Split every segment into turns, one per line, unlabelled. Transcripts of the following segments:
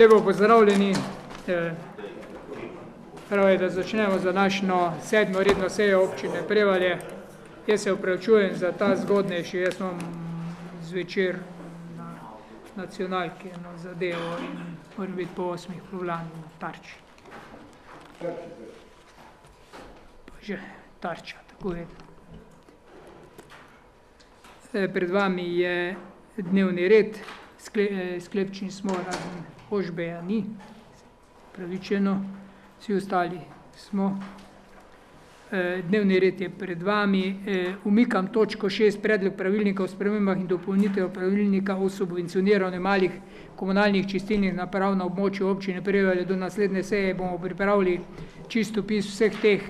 Lepo pozdravljeni. Prav je, da začnemo za današnjo 7. redno sejo občine Prevalje. Jaz se opravičujem za ta zgodnejši, jaz imam zvečer na nacionalki eno zadevo in moram biti po 8 povlani na Tarči. Pa že Tarča, tako je. Pred vami je dnevni red, sklepčni smo, razen Ožbeja ni, pravičeno, vsi ostali smo. Dnevni red je pred vami, umikam točko 6, predlog pravilnika o spremembah in dopolnitev pravilnika o subvencioniranju malih komunalnih čistilnih naprav na območju občine Prevalje. Do naslednje seje bomo pripravili čistopis vseh teh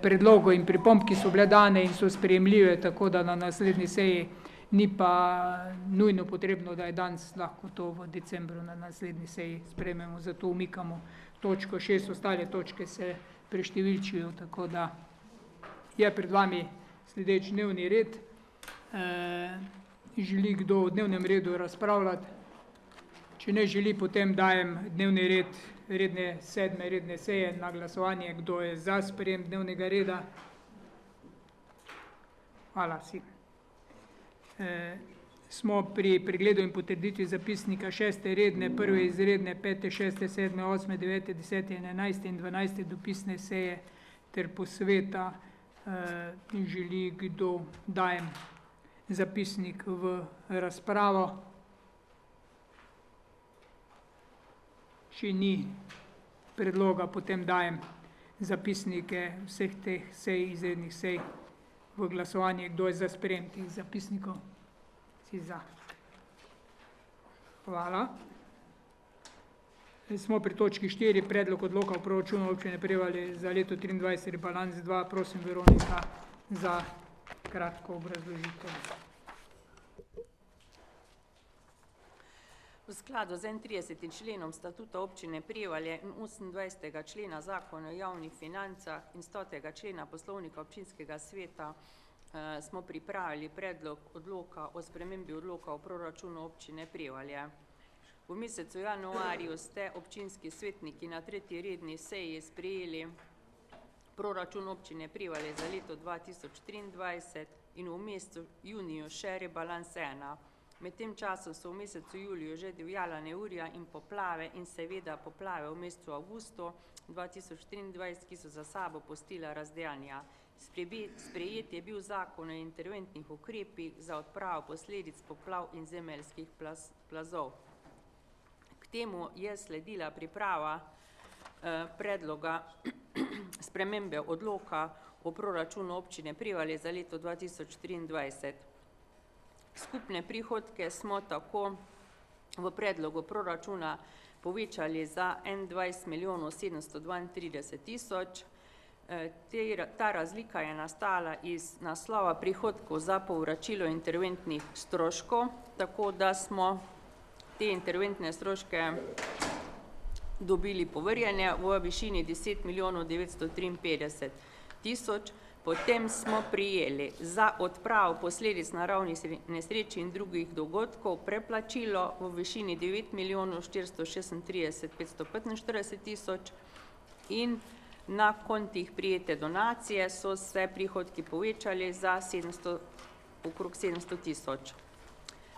predlogov in pripomb, ki so bile dane in so sprejemljive, tako da na naslednji seji ni pa nujno potrebno, da je danes, lahko to v decembru na naslednji seji sprejmemo, zato umikamo točko 6, ostale točke se preštevilčijo, tako da je pred vami sledeč dnevni red. Želi kdo v dnevnem redu razpravljati? Če ne želi, potem dajem dnevni red redne 7. redne seje na glasovanje. Kdo je za sprejem dnevnega reda? Hvala si. Smo pri pregledu in potrditvi zapisnika 6. redne, 1. izredne, 5., 6., 7., 8., 9., 10., 11. in 12. dopisne seje ter posveta. Želi kdo, dajem zapisnik v razpravo. Če ni predloga, potem dajem zapisnike vseh teh sej, izrednih sej v glasovanje. Kdo je za sprejem teh zapisnikov? Si za. Hvala. Smo pri točki 4, predlog odloka o proračunu občine Prevalje za leto 2023, rebalans 2. Prosim Veronika za kratko obrazložitev.
V skladu z 31. členom statuta občine Prevalje in 28. člena zakona o javnih financah in 100. člena poslovnika občinskega sveta smo pripravili predlog odloka o spremembi odloka o proračunu občine Prevalje. V mesecu januarju ste občinski svetniki na 3. redni seji sprejeli proračun občine Prevalje za leto 2023 in v mesecu juniju še rebalans 1. Med tem časom so v mesecu juliju že divjala neurja in poplave in seveda poplave v mesecu avgustu 2023, ki so za sabo pustila razdejanja. Sprejet je bil zakon o interventnih ukrepih za odpravo posledic poplav in zemeljskih plazov. K temu je sledila priprava predloga spremembe odloka o proračunu občine Prevalje za leto 2023. Skupne prihodke smo tako v predlogu proračuna povečali za 21 732 000. Ta razlika je nastala iz naslova prihodkov za povračilo interventnih stroškov, tako da smo te interventne stroške dobili povrjene v višini 10 953 000. Potem smo prijeli za odpravo posledic naravnih nesreč in drugih dogodkov preplačilo v višini 9 436 545 000 in na kontih prijete donacije so se prihodki povečali za okrog 700 000.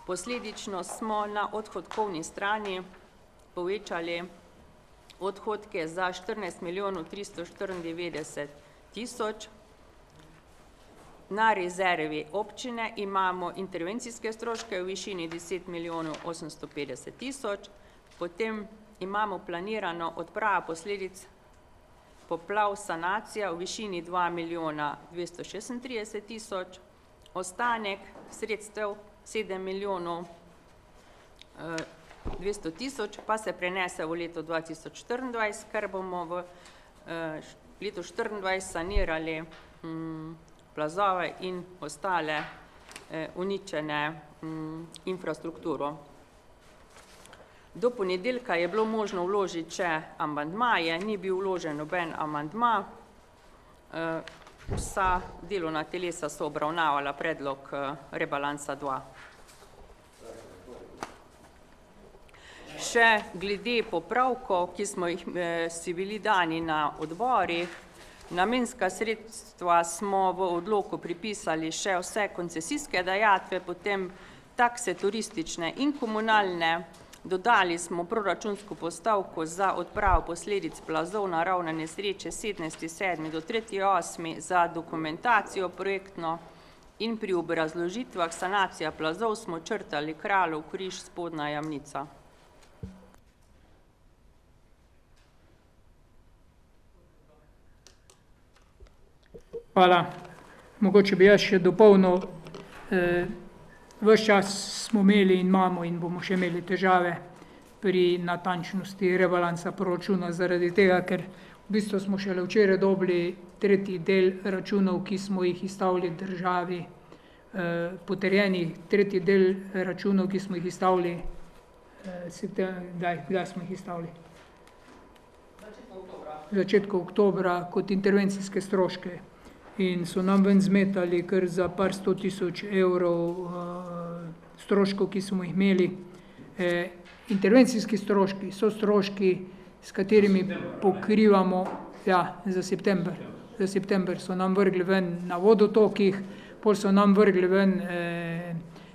Posledično smo na odhodkovni strani povečali odhodke za 14 394 000. Na rezervi občine imamo intervencijske stroške v višini 10 850 000, potem imamo planirano odpravo posledic poplav sanacija v višini 2 236 000, ostanek sredstev 7 200 000 pa se prenese v leto 2024, ker bomo v letu 2024 sanirali plazove in ostale uničene infrastrukturo. Do ponedeljka je bilo možno vložiti še amandmaje, ni bil vložen noben amandma. Vsa delovna telesa so obravnavala predlog rebalansa 2. še glede popravkov, ki smo jih si bili dani na odborih. Namenska sredstva smo v odloku pripisali še vse koncesijske dajatve, potem takse turistične in komunalne. Dodali smo proračunsko postavko za odpravo posledic plazov naravne nesreče 17.7. do 3.8. za dokumentacijo projektno in pri obrazložitvah sanacija plazov smo črtali Kraljev križ, Spodnja Jamnica.
Hvala. Mogoče bi jaz še dopolnil. Ves čas smo imeli in imamo in bomo še imeli težave pri natančnosti rebalansa proračuna zaradi tega, ker v bistvu smo šele včeraj dobili tretji del računov, ki smo jih izstavili državi, potrjeni tretji del računov, ki smo jih izstavili, kdaj smo jih izstavili? Začetku oktobra kot intervencijske stroške. In so nam ven zmetali kar za par 100.000 evrov stroškov, ki smo jih imeli. Intervencijski stroški so stroški, s katerimi pokrivamo, za september. Za september so nam vrgli ven na vodotokih, pol so nam vrgli ven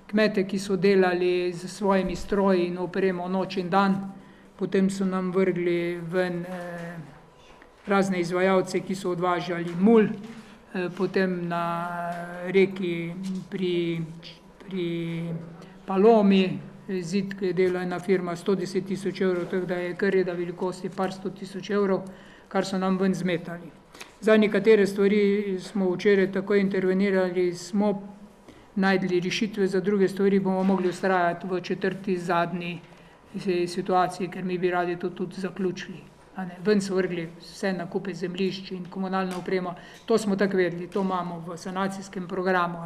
kmete, ki so delali z svojimi stroji in opremo noč in dan, potem so nam vrgli ven razne izvajalce, ki so odvažali mulj, potem na reki pri Palomi, zid, ki je delala ena firma 110.000 evrov, tako da je kar reda velikosti par 100.000 evrov, kar so nam ven zmetali. Za nekatere stvari smo včeraj tako intervenirali, smo najdli rešitve, za druge stvari bomo mogli ustrajati v četrti zadnji situaciji, ker mi bi radi to tudi zaključili. Ven so vrgli vse nakupe zemljišč in komunalno opremo, to smo tako vedeli, to imamo v sanacijskem programu,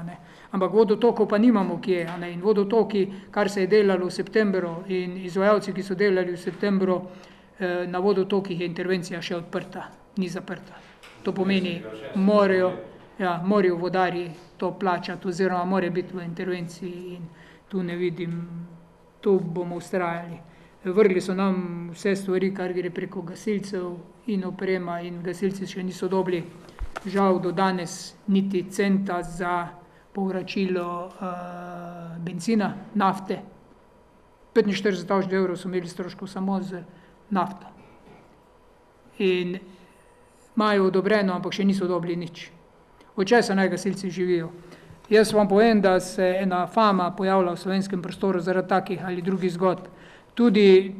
ampak vodotokov pa nimamo kje, in vodotoki, kar se je delalo v septembru in izvajalci, ki so delali v septembru, na vodotokih je intervencija še odprta, ni zaprta. To pomeni, morajo vodarji to plačati oziroma mora biti v intervenciji in tu ne vidim, tu bomo ustrajali. Vrgli so nam vse stvari, kar gre preko gasilcev in oprema in gasilci še niso dobili, žal do danes niti centa za povračilo benzina, nafte. 45.000 evrov so imeli stroškov samo z nafto. In imajo odobreno, ampak še niso dobili nič. Od česa naj gasilci živijo? Jaz vam povem, da se ena fama pojavlja v slovenskem prostoru zaradi takih ali drugih zgodb. Tudi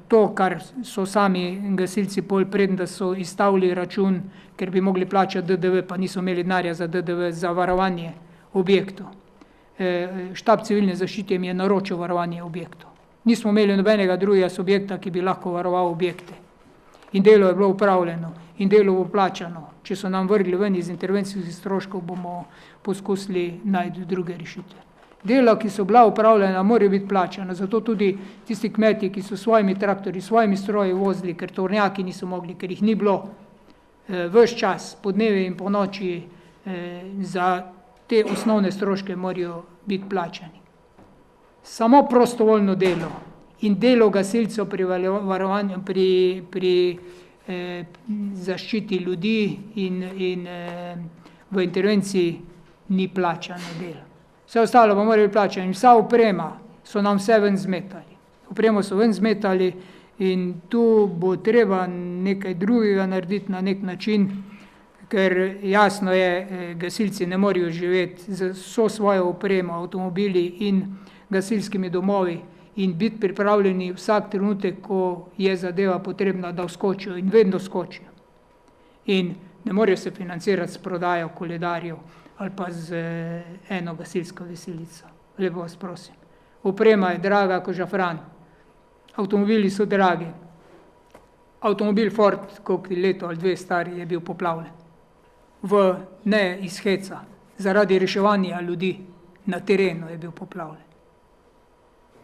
to, kar so sami gasilci pol preden, da so izstavili račun, ker bi mogli plačati DDV, pa niso imeli denarja za DDV, za varovanje objektov. Štab civilne zaščite jim je naročil varovanje objektov. Nismo imeli nobenega drugega subjekta, ki bi lahko varoval objekte. In delo je bilo upravljeno in delo bo plačano. Če so nam vrgli ven iz intervencijskih stroškov, bomo poskusili najti druge rešitve. Dela, ki so bila upravljena, morajo biti plačana, zato tudi tisti kmeti, ki so svojimi traktorji, svojimi stroji vozili, ker tovornjaki niso mogli, ker jih ni bilo, ves čas, po dnevi in po noči, za te osnovne stroške morajo biti plačani. Samo prostovoljno delo in delo gasilcev pri zaščiti ljudi in v intervenciji ni plačano delo. Vse ostalo pa morajo biti plačani. Vsa oprema so nam vse ven zmetali. Opremo so ven zmetali in tu bo treba nekaj drugega narediti na nek način, ker jasno je, gasilci ne morejo živeti z vso svojo opremo, avtomobili in gasilskimi domovi in biti pripravljeni vsak trenutek, ko je zadeva potrebna, da vskočijo in vedno skočijo. In ne morejo se financirati s prodajo koledarjev ali pa z eno gasilsko veselico. Lepo vas prosim. Oprema je draga kot žafran. Avtomobili so dragi. Avtomobil Ford, koliko leto ali dve stari, je bil poplavljen. Ne iz heca, zaradi reševanja ljudi na terenu je bil poplavljen.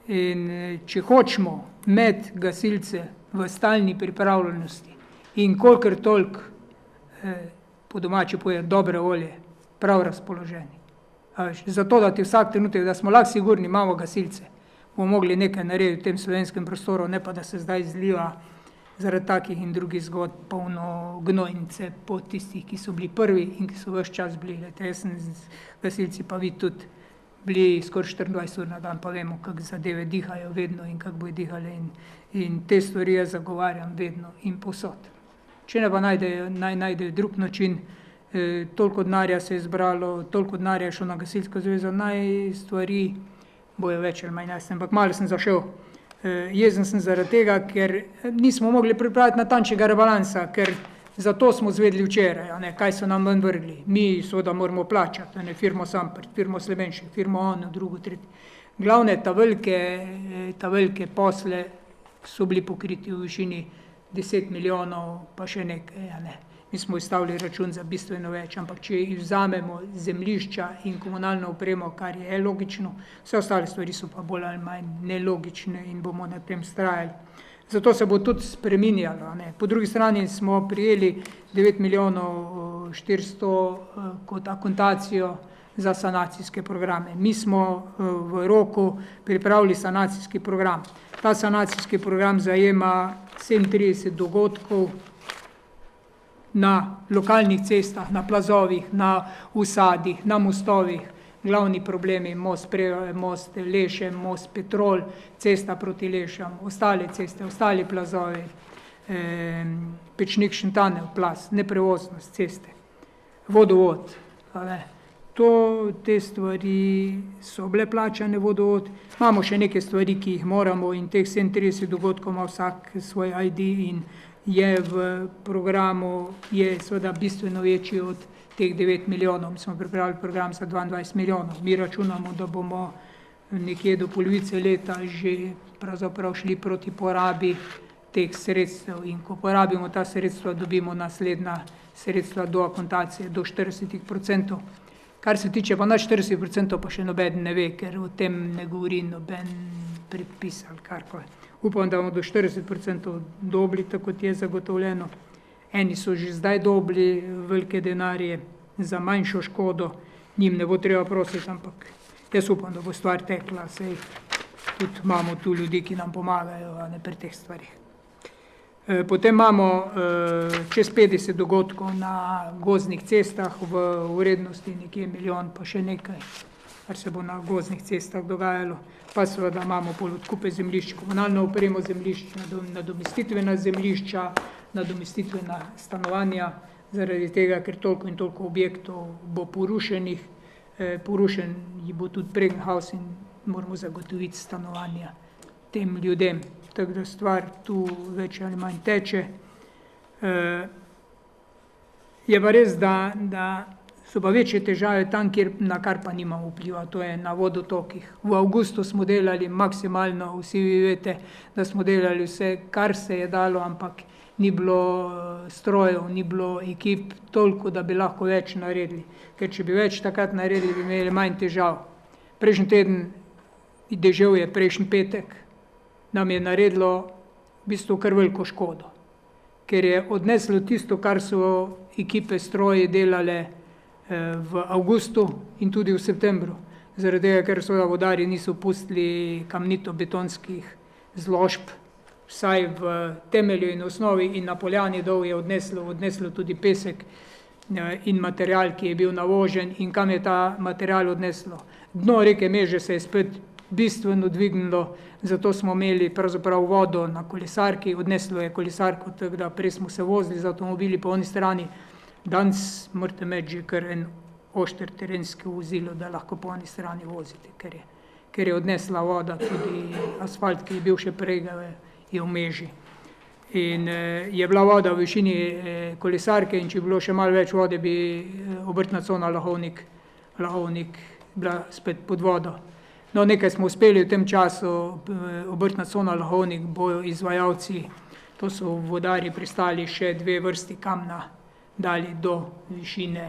In če hočemo imeti gasilce v stalni pripravljenosti in kolikor toliko, po domače poje, dobre volje, prav razpoloženi. Zato, da ti vsak trenutek, da smo lahko sigurni, imamo gasilce, bomo mogli nekaj narediti v tem slovenskem prostoru, ne pa da se zdaj zliva zaradi takih in drugih zgodb polno gnojnice po tistih, ki so bili prvi in ki so ves čas bili. Jaz sem z gasilci pa vi tudi bili skoraj 24 ur na dan, pa vemo, kako zadeve dihajo vedno in kako bojo dihale in te stvari jaz zagovarjam vedno in povsod. Če ne pa najdejo drug način, toliko denarja se je zbralo, toliko denarja je šlo na gasilsko zvezo, naj stvari bojo več ali manj jasne. Ampak malo sem zašel. Jezen sem zaradi tega, ker nismo mogli pripraviti natančnega rebalansa, ker zato smo zvedli včeraj, kaj so nam ven vrgli. Mi seveda moramo plačati, firmo Samprt, firmo Slemenšek, firmo ono, drugo, tretje. Glavne ta velike posle so bili pokriti v višini 10 milijonov, pa še nekaj. Mi smo izstavili račun za bistveno več, ampak če vzamemo zemljišča in komunalno opremo, kar je logično, vse ostale stvari so pa bolj ali manj nelogične in bomo na tem vztrajali. Zato se bo tudi spreminjalo. Po drugi strani smo prijeli 9 milijonov 400 kot akontacijo za sanacijske programe. Mi smo v roku pripravili sanacijski program. Ta sanacijski program zajema 37 dogodkov na lokalnih cestah, na plazovih, na usadih, na mostovih. Glavni problemi, most Lešem, most Petrol, cesta proti Lešam, ostale ceste, ostali plazovi, Pečnik Šentane, plaz, neprevoznost ceste, vodovod. Te stvari so bile plačane, vodovod. Imamo še neke stvari, ki jih moramo in teh 37 dogodkov ima vsak svoj ID in je v programu, je seveda bistveno večji od teh 9 milijonov. Mi smo pripravili program za 22 milijonov. Mi računamo, da bomo nekje do polovice leta že pravzaprav šli proti porabi teh sredstev in ko porabimo ta sredstva, dobimo naslednja sredstva do akontacije do 40%. Kar se tiče pa na 40%, pa še noben ne ve, ker o tem ne govori noben predpis ali karkoli. Upam, da bomo do 40% dobili, tako kot je zagotovljeno. Eni so že zdaj dobili velike denarje za manjšo škodo, njim ne bo treba prositi, ampak jaz upam, da bo stvar tekla, saj tudi imamo tu ljudi, ki nam pomagajo pri teh stvarih. Potem imamo čez 50 dogodkov na gozdnih cestah v vrednosti nekje milijon, pa še nekaj, kar se bo na gozdnih cestah dogajalo. Pa seveda imamo odkupe zemljišč, komunalno opremo zemljišč, nadomestitvena zemljišča, nadomestitvena stanovanja, zaradi tega, ker toliko in toliko objektov bo porušenih. Porušen jih bo tudi Bregenhaus in moramo zagotoviti stanovanja tem ljudem. Tako da stvar tu več ali manj teče. Je pa res, da so pa večje težave tam, na kar pa nimamo vpliva, to je na vodotokih. V avgustu smo delali maksimalno, vsi vi veste, da smo delali vse, kar se je dalo, ampak ni bilo strojev, ni bilo ekip toliko, da bi lahko več naredili. Ker če bi več takrat naredili, bi imeli manj težav. Prejšnji teden deževje, prejšnji petek, nam je naredilo v bistvu kar veliko škodo. Ker je odneslo tisto, kar so ekipe stroji delale v avgustu in tudi v septembru. Zaradi tega, ker so vodarji niso pustili kamnito-betonskih zložb, vsaj v temelju in osnovi in na poljani dol je odneslo tudi pesek in material, ki je bil navožen in kam je ta material odneslo. Dno reke Meže se je spet bistveno dvignilo, zato smo imeli pravzaprav vodo na kolesarki, odneslo je kolesarko, tako da prej smo se vozili z avtomobili po oni strani. Danes morate imeti že kar en ošter terensko vozilo, da lahko po oni strani vozite, ker je odnesla voda, tudi asfalt, ki je bil še prej, je v Meži. In je bila voda v višini kolesarke in če bi bilo še malo več vode, bi obrtna cona Lahovnik bila spet pod vodo. No, nekaj smo uspeli v tem času, obrtna cona Lahovnik bojo izvajalci, to so vodarji pristali še 2 vrsti kamna, dali do višine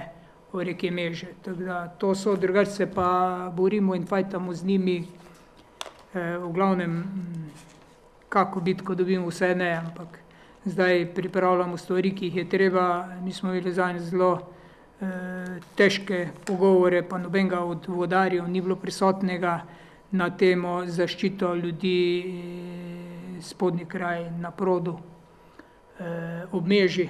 reke Meže. Tako da to so, drugače se pa borimo in fajtamo z njimi, v glavnem kako bitko dobimo, vse ne, ampak zdaj pripravljamo stvari, ki jih je treba. Mi smo imeli zadnje zelo težke pogovore, pa nobenega od vodarjev ni bilo prisotnega, na temo zaščito ljudi spodnji kraj na Produ, ob Meži,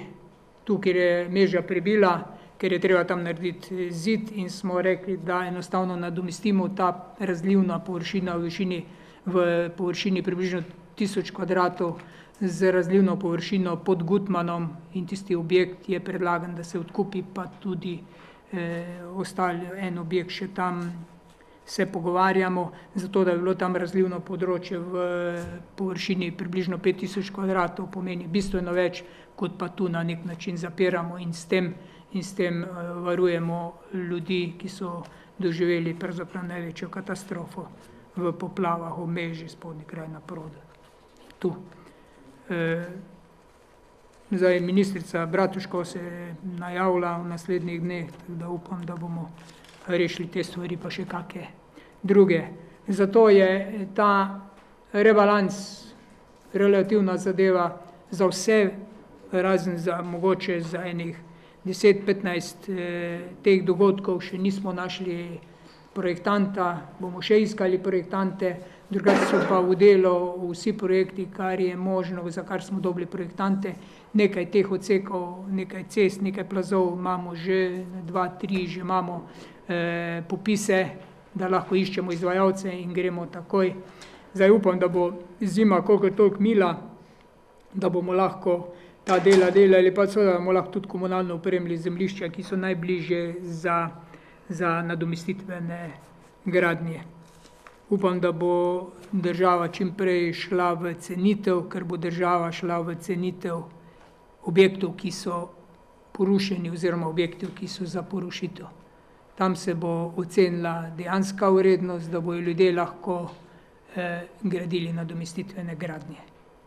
tu, kjer je Meža prebila, ker je treba tam narediti zid in smo rekli, da enostavno nadomestimo ta razlivna površina v površini približno 1000 kvadratov z razlivno površino pod Gutmanom in tisti objekt je predlagan, da se odkupi, pa tudi ostali en objekt še tam se pogovarjamo, zato da bi bilo tam razlivno področje v površini približno 5000 kvadratov, pomeni bistveno več, kot pa tu na nek način zapiramo in s tem varujemo ljudi, ki so doživeli pravzaprav največjo katastrofo v poplavah v Meži, spodnji kraj na Produ. Tu. Zdaj ministrica Bratuško se je najavila v naslednjih dneh, tako da upam, da bomo rešili te stvari, pa še kakšne druge. Zato je ta rebalans relativna zadeva za vse, razen za mogoče za enih 10-15 teh dogodkov, še nismo našli projektanta, bomo še iskali projektante, drugače so pa v delu vsi projekti, kar je možno, za kar smo dobili projektante, nekaj teh odsekov, nekaj cest, nekaj plazov imamo že, 2-3 že imamo popise, da lahko iščemo izvajalce in gremo takoj. Zdaj upam, da bo zima koliko toliko mila, da bomo lahko ta dela delali, pa seveda bomo lahko tudi komunalno opremili zemljišča, ki so najbližje za nadomestitvene gradnje. Upam, da bo država čim prej šla v cenitev, ker bo država šla v cenitev objektov, ki so porušeni oziroma objektov, ki so za porušitev. Tam se bo ocenila dejanska vrednost, da bojo ljudje lahko gradili nadomestitvene gradnje.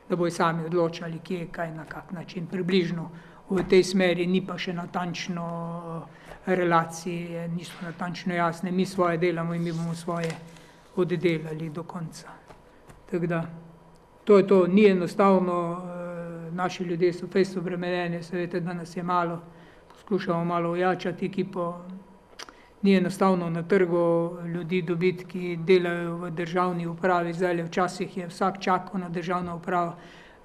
Da bojo sami odločali, kje, kaj, na kak način. Približno v tej smeri ni pa še natančno relacije, niso natančno jasne. Mi svoje delamo in mi bomo svoje oddelali do konca. Tako da, to je to, ni enostavno, naši ljudje so fejst obremenjeni, se veste, da nas je malo, poskušamo malo ojačati ekipo, ni enostavno na trgu ljudi dobiti, ki delajo v državni upravi, zdaj včasih je vsak čakal na državno upravo,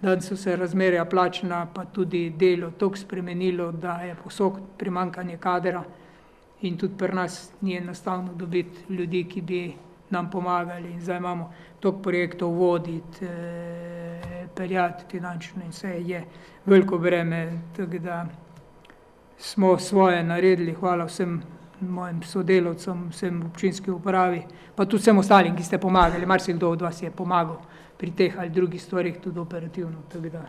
da so se razmerja plačna, pa tudi delo toliko spremenilo, da je povsod primanjkanje kadra in tudi pri nas ni enostavno dobiti ljudi, ki bi nam pomagali in zdaj imamo toliko projektov voditi, peljati finančno in vse je veliko breme, tako da smo svoje naredili, hvala vsem mojim sodelavcem, vsem v občinski upravi, pa tudi vsem ostalim, ki ste pomagali, marsikdo od vas je pomagal pri teh ali drugih stvarih tudi operativno, tako da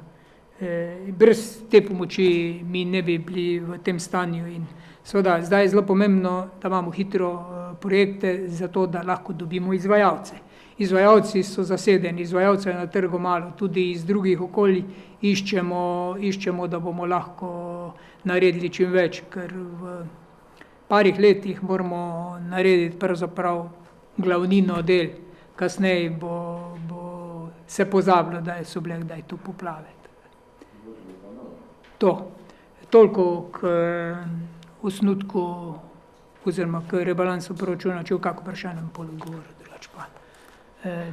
brez te pomoči mi ne bi bili v tem stanju in seveda zdaj je zelo pomembno, da imamo hitro projekte za to, da lahko dobimo izvajalce. Izvajalci so zasedeni, izvajalcev je na trgu malo, tudi iz drugih okolij iščemo, da bomo lahko naredili čim več, ker v parih letih moramo narediti pravzaprav glavnino del, kasneje bo se pozabilo, da so bile kdaj tu poplave. Toliko k osnutku oziroma k rebalansu proračuna, če v kako vprašanje pol odgovoril, drugače pa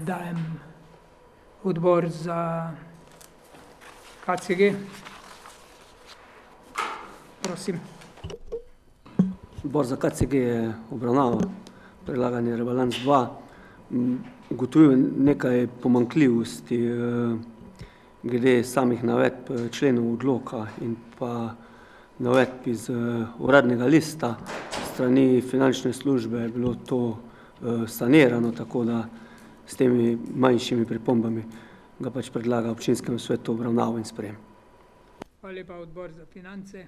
dajem odbor za KCG. Prosim.
Odbor za KCG je obravnaval predlagani rebalans 2. Ugotovil nekaj pomanjkljivosti glede samih navedb členov odloka in pa navedb iz uradnega lista. Strani finančne službe je bilo to sanirano, tako da s temi manjšimi pripombami ga pač predlaga občinskemu svetu obravnavo in sprejem.
Hvala lepa, odbor za finance.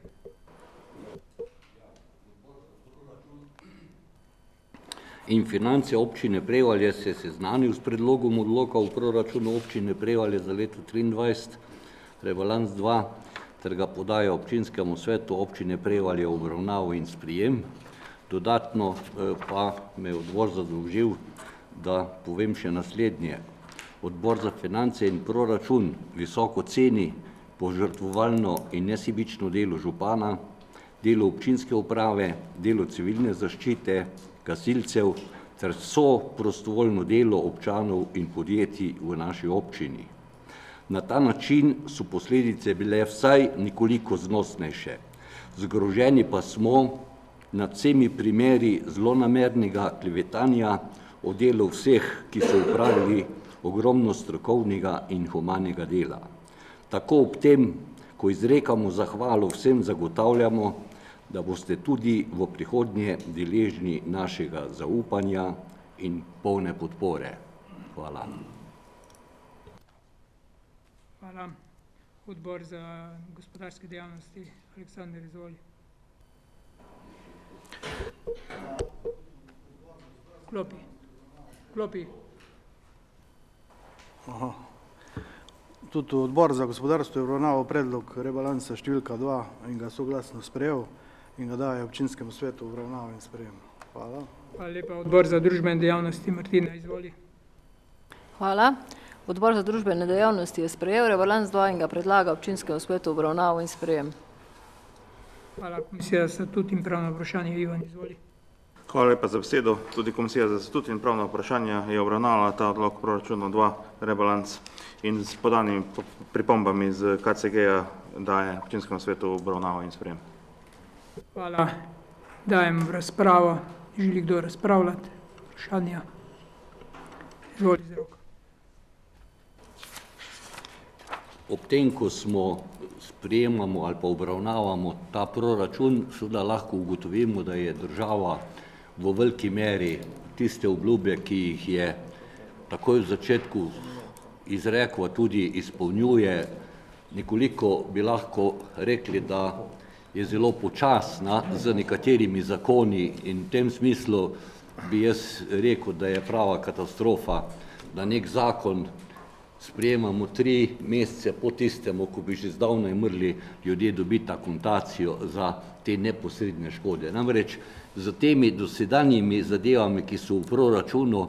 In finance občine Prevalje se je seznanil s predlogom odloka v proračunu občine Prevalje za leto 2023, rebalans 2, ter ga podaja občinskemu svetu občine Prevalje v obravnavo in sprejem. Dodatno pa me je odbor zadolžil, da povem še naslednje. Odbor za finance in proračun visoko ceni požrtvovalno in nesebično delo župana, delo občinske uprave, delo civilne zaščite, gasilcev ter vso prostovoljno delo občanov in podjetij v naši občini. Na ta način so posledice bile vsaj nekoliko znosnejše. Zgroženi pa smo nad vsemi primeri zlonamernega klevetanja o delu vseh, ki so opravili ogromno strokovnega in humanega dela. Tako ob tem, ko izrekamo zahvalo vsem, zagotavljamo, da boste tudi v prihodnje deležni našega zaupanja in polne podpore. Hvala.
Hvala. Odbor za gospodarske dejavnosti, Aleksander, izvoli. Klopi.
Aha. Tudi odbor za gospodarstvo je obravnaval predlog rebalansa številka 2 in ga soglasno sprejel in ga daje občinskemu svetu obravnavo in sprejem. Hvala.
Hvala lepa. Odbor za družbene dejavnosti, Martina, izvoli.
Hvala. Odbor za družbene dejavnosti je sprejel rebalans 2 in ga predlaga občinskemu svetu obravnavo in sprejem.
Hvala. Komisija za statut in pravno vprašanje, Ivan, izvoli.
Hvala lepa za besedo. Tudi Komisija za statut in pravno vprašanje je obravnavala ta odlok proračuna 2 rebalans in s podanimi pripombami z KCG-ja daje občinskemu svetu obravnavo in sprejem.
Hvala. Dajem v razpravo. Želi kdo razpravljati? Vprašanja? Izvoli, Zdravko.
Ob tem, ko sprejemamo ali pa obravnavamo ta proračun, seveda lahko ugotovimo, da je država v veliki meri tiste obljube, ki jih je takoj v začetku izrekla, tudi izpolnjuje. Nekoliko bi lahko rekli, da je zelo počasna z nekaterimi zakoni in v tem smislu bi jaz rekel, da je prava katastrofa, da nek zakon sprejemamo 3 mesece po tistemu, ko bi že zdavnaj morali ljudje dobiti akontacijo za te neposredne škode. Namreč z temi dosedanjimi zadevami, ki so v proračunu,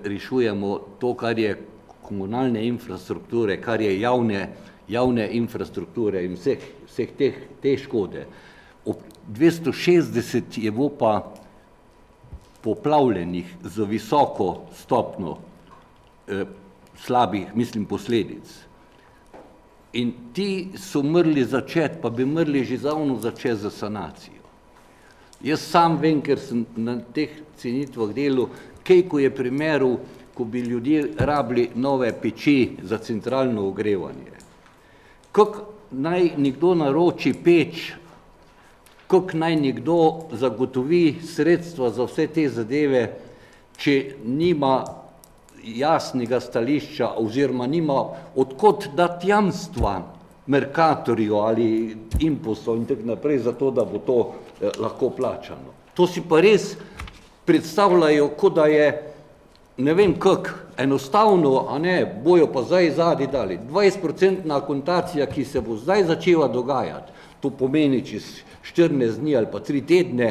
rešujemo to, kar je komunalne infrastrukture, kar je javne infrastrukture in vseh te škode. Ob 260 je bilo pa poplavljenih z visoko stopnjo slabih, posledic. In ti so morali začeti, pa bi morali že zdavno začeti za sanacijo. Jaz sam vem, ker sem na teh cenitvah delal, ko je primerov, ko bi ljudje rabili nove peči za centralno ogrevanje. Kako naj nekdo naroči peč, kako naj nekdo zagotovi sredstva za vse te zadeve, če nima jasnega stališča oziroma nima odkot dati jamstva Mercatorju ali Imposu in tako naprej, zato da bo to lahko plačano. To si pa res predstavljajo, kot da je, ne vem kako, enostavno, a ne, bojo pa zdaj zadnji dali. 20% akontacija, ki se bo zdaj začela dogajati, to pomeni čez 14 dni ali pa 3 tedne,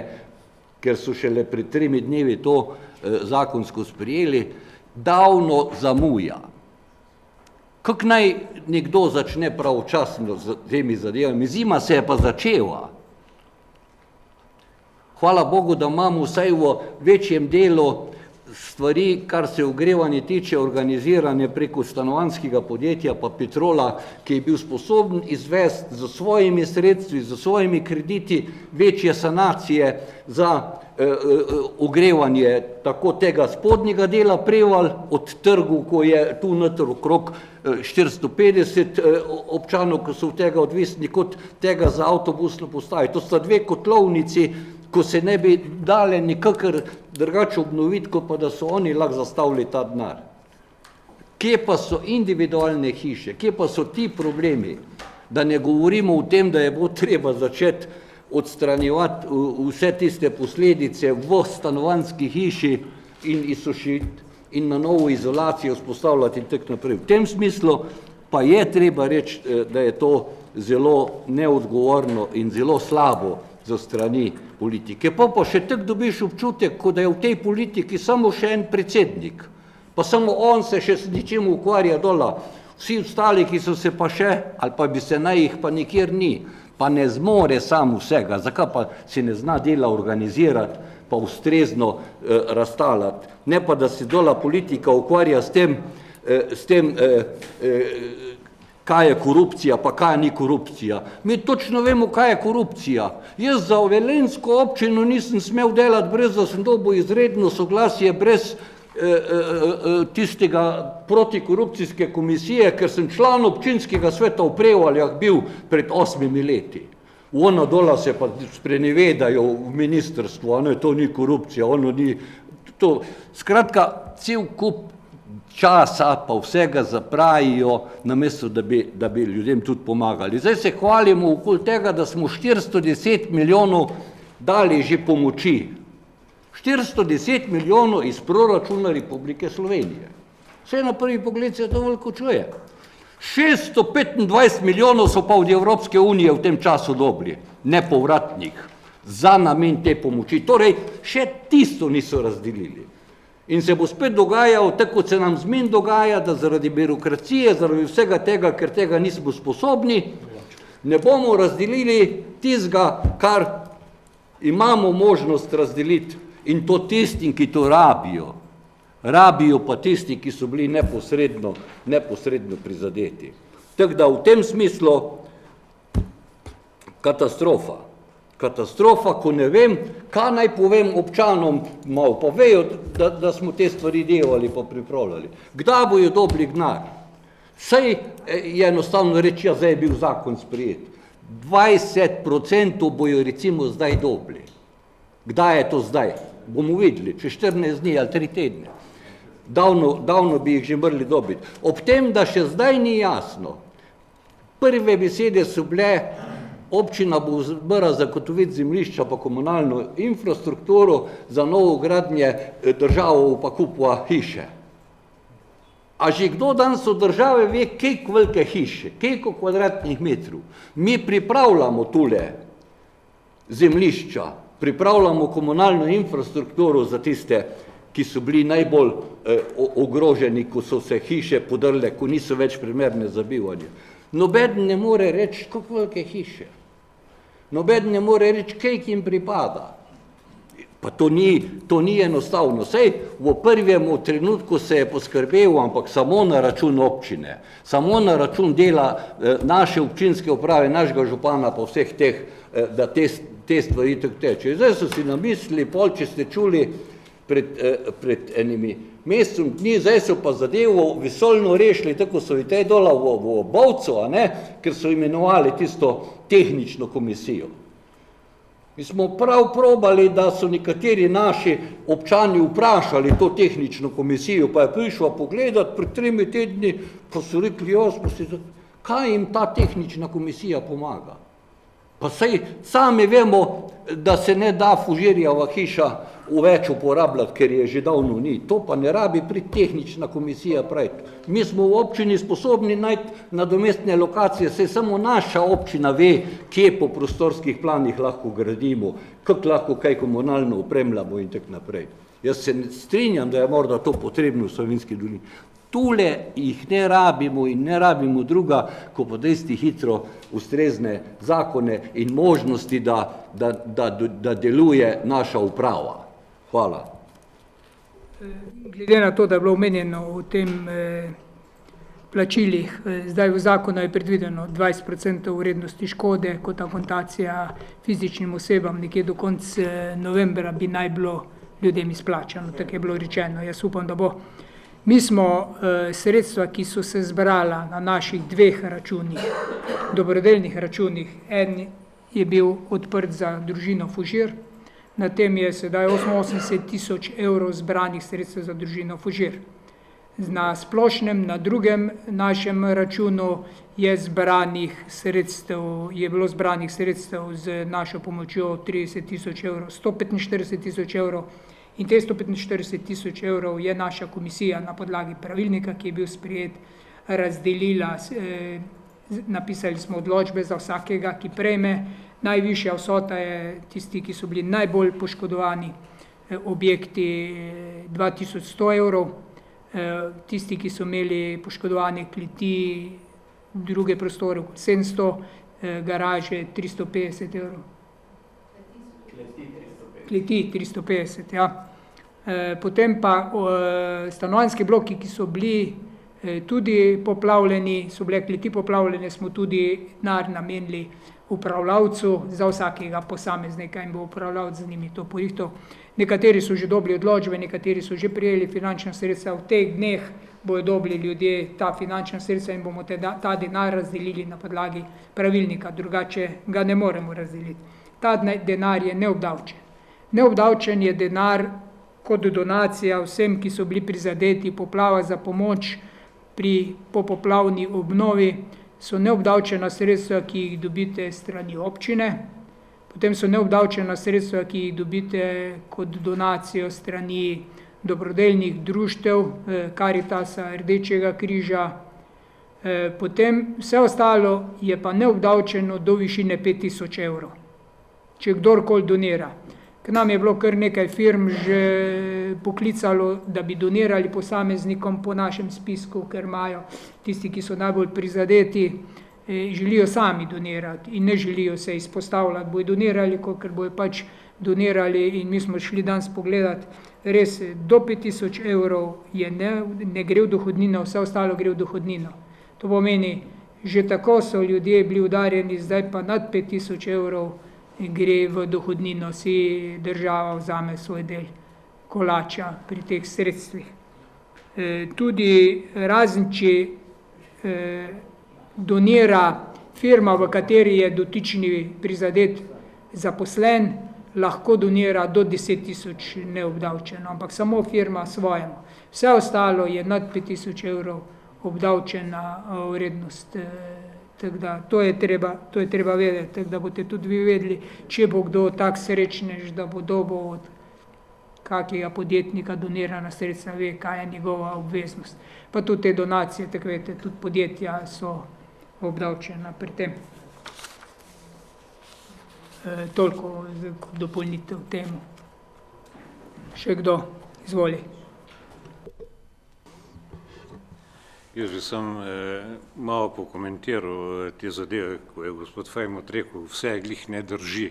ker so šele pred 3 dnevi to zakonsko sprejeli, davno zamuja. Kako naj nekdo začne pravočasno z temi zadevami? Zima se je pa začela. Hvala Bogu, da imamo vsaj v večjem delu stvari, kar se ogrevanje tiče, organizirane preko stanovanjskega podjetja pa Petrola, ki je bil sposoben izvesti z svojimi sredstvi, z svojimi krediti večje sanacije za ogrevanje tako tega spodnjega dela Prevalj od trgu, ko je tu noter okrog 450 občanov, ki so od tega odvisni, kot tega za avtobusno postajo. To sta 2 kotlovnici, ko se ne bi dale nikakor drugače obnoviti, kot pa da so oni lahko zastavili ta denar. Kje pa so individualne hiše, kje pa so ti problemi, da ne govorimo o tem, da je bo treba začeti odstranjevati vse tiste posledice v stanovanjski hiši in izsušiti in na novo izolacijo vzpostavljati in tako naprej. V tem smislu pa je treba reči, da je to zelo neodgovorno in zelo slabo za strani politike. Pa še tako dobiš občutek, kot da je v tej politiki samo še en predsednik, pa samo on se še s ničim ukvarja dola. Vsi ostali, ki so se pa še, ali pa bi se naj jih pa nikjer ni, pa ne zmore sam vsega, zakaj pa si ne zna dela organizirati, pa ustrezno raztalati. Ne pa, da se dola politika ukvarja s tem, kaj je korupcija, pa kaj ni korupcija. Mi točno vemo, kaj je korupcija. Jaz za velenjsko občino nisem smel delati, brez da sem dobil izredno soglasje, brez tistega protikorupcijske komisije, ker sem član občinskega sveta v Prevaljah bil pred 8 leti. Ono dola se pa sprenevedajo v ministrstvu, to ni korupcija, ono ni to. Skratka, cel kup časa pa vsega zapravijo, namesto da bi ljudem tudi pomagali. Zdaj se hvalimo okoli tega, da smo 410 milijonov dali že pomoči. 410 milijonov iz proračuna Republike Slovenije. Vse na prvi pogled se to veliko čuje. 625 milijonov so pa od Evropske unije v tem času dobili, nepovratnih, za namen te pomoči. Torej, še tisto niso razdelili. In se bo spet dogajalo, tako kot se nam zmen dogaja, da zaradi birokracije, zaradi vsega tega, ker tega nismo sposobni, ne bomo razdelili tistega, kar imamo možnost razdeliti, in to tistim, ki to rabijo. Rabijo pa tisti, ki so bili neposredno prizadeti. Tako da v tem smislu katastrofa. Katastrofa, ko ne vem, kaj naj povem občanom, malo pa vejo, da smo te stvari delali pa pripravljali. Kdaj bojo dobili denar? Saj je enostavno reči, ja, zdaj je bil zakon sprejet. 20% bojo recimo zdaj dobili. Kdaj je to zdaj? Bomo videli, čez 14 dni ali 3 tedne. Davno bi jih že morali dobiti. Ob tem, da še zdaj ni jasno, prve besede so bile, občina bo morala zagotoviti zemljišča pa komunalno infrastrukturo za novo gradnje, država pa kupila hiše. A že kdo danes od države ve, koliko velike hiše, koliko kvadratnih metrov? Mi pripravljamo tule zemljišča, pripravljamo komunalno infrastrukturo za tiste, ki so bili najbolj ogroženi, ko so se hiše podrle, ko niso več primerne za bivanje. Nobeden ne more reči, kako velike hiše. Nobeden ne more reči, kaj jim pripada. Pa to ni enostavno. Sej v prvem trenutku se je poskrbel, ampak samo na račun občine, samo na račun dela naše občinske uprave, našega župana, pa vseh teh, da te stvari tako teče. Zdaj so si namislili, pol, če ste čuli pred enimi mesecem dni, zdaj so pa zadevo vesoljno rešili, tako so i tej dola v Bovcu, ker so imenovali tisto tehnično komisijo. Mi smo prav probali, da so nekateri naši občani vprašali to tehnično komisijo, pa je prišla pogledati pred 3 tedni, pa so rekli, kaj jim ta tehnična komisija pomaga? Pa saj sami vemo, da se ne da Fužirjeva hiša več uporabljati, ker je že davno ni. To pa ne rabi pri tehnična komisija praviti. Mi smo v občini sposobni najti nadomestne lokacije, saj samo naša občina ve, kje po prostorskih planih lahko gradimo, kako lahko kaj komunalno opremljamo in tako naprej. Jaz se strinjam, da je morda to potrebno v Savinjski dolini. Tule jih ne rabimo in ne rabimo druga, ko pa dejsti hitro ustrezne zakone in možnosti, da deluje naša uprava. Hvala.
Glede na to, da je bilo omenjeno v tem plačilih, zdaj v zakonu je predvideno 20% vrednosti škode kot akontacija fizičnim osebam, nekje do konca novembra bi naj bilo ljudem izplačano, tako je bilo rečeno. Jaz upam, da bo. Mi smo sredstva, ki so se zbrala na naših 2 računih, dobrodelnih računih, en je bil odprt za družino Fužir, na tem je sedaj 88 000 evrov zbranih sredstev za družino Fužir. Na splošnem, na drugem našem računu je bilo zbranih sredstev z našo pomočjo 30 000 evrov, 145 000 evrov, in te 145 000 evrov je naša komisija na podlagi pravilnika, ki je bil sprejet, razdelila, napisali smo odločbe za vsakega, ki prejme. Najvišja vsota je tisti, ki so bili najbolj poškodovani objekti, 2100 evrov, tisti, ki so imeli poškodovane kleti, druge prostore 700, garaže 350 evrov. kleti 350, ja. Potem pa stanovanjski bloki, ki so bili tudi poplavljeni, so bile kleti poplavljene, smo tudi denar namenili upravljavcu za vsakega posameznika in bo upravljavc z njimi to porihtal. Nekateri so že dobili odločbe, nekateri so že prijeli finančna sredstva, v teh dneh bojo dobili ljudje ta finančna sredstva in bomo ta denar razdelili na podlagi pravilnika, drugače ga ne moremo razdeliti. Ta denar je neobdavčen. Neobdavčen je denar kot donacija vsem, ki so bili prizadeti poplava za pomoč pri popoplavni obnovi, so neobdavčena sredstva, ki jih dobite strani občine, potem so neobdavčena sredstva, ki jih dobite kot donacijo strani dobrodelnih društev, Karitasa, Rdečega križa, potem vse ostalo je pa neobdavčeno do višine 5000 evrov, če kdorkoli donira. K nam je bilo kar nekaj firm že poklicalo, da bi donirali posameznikom po našem spisku, ker imajo tisti, ki so najbolj prizadeti, želijo sami donirati in ne želijo se izpostavljati, bojo donirali, ker bojo pač donirali in mi smo šli danes pogledati, res do 5000 evrov je ne gre v dohodnino, vse ostalo gre v dohodnino. To pomeni, že tako so ljudje bili udarjeni, zdaj pa nad 5000 evrov gre v dohodnino, si država vzame svoj del kolača pri teh sredstvih. Tudi razen, če donira firma, v kateri je dotični prizadet zaposlen, lahko donira do 10 000 neobdavčeno, ampak samo firma svojemu. Vse ostalo je nad 5000 evrov obdavčena vrednost. Tako da to je treba vedeti, tako da boste tudi vi vedeli, če bo kdo tak srečnež, da bo dobil od kakega podjetnika donirana sredstva, ve, kaj je njegova obveznost. Pa tudi te donacije, tako veste, tudi podjetja so obdavčena pri tem. Toliko dopolnitev temu. Še kdo? Izvoli.
Jaz bi sem malo pokomentiral te zadeve, ko je gospod Fajmut rekel, vse glih ne drži.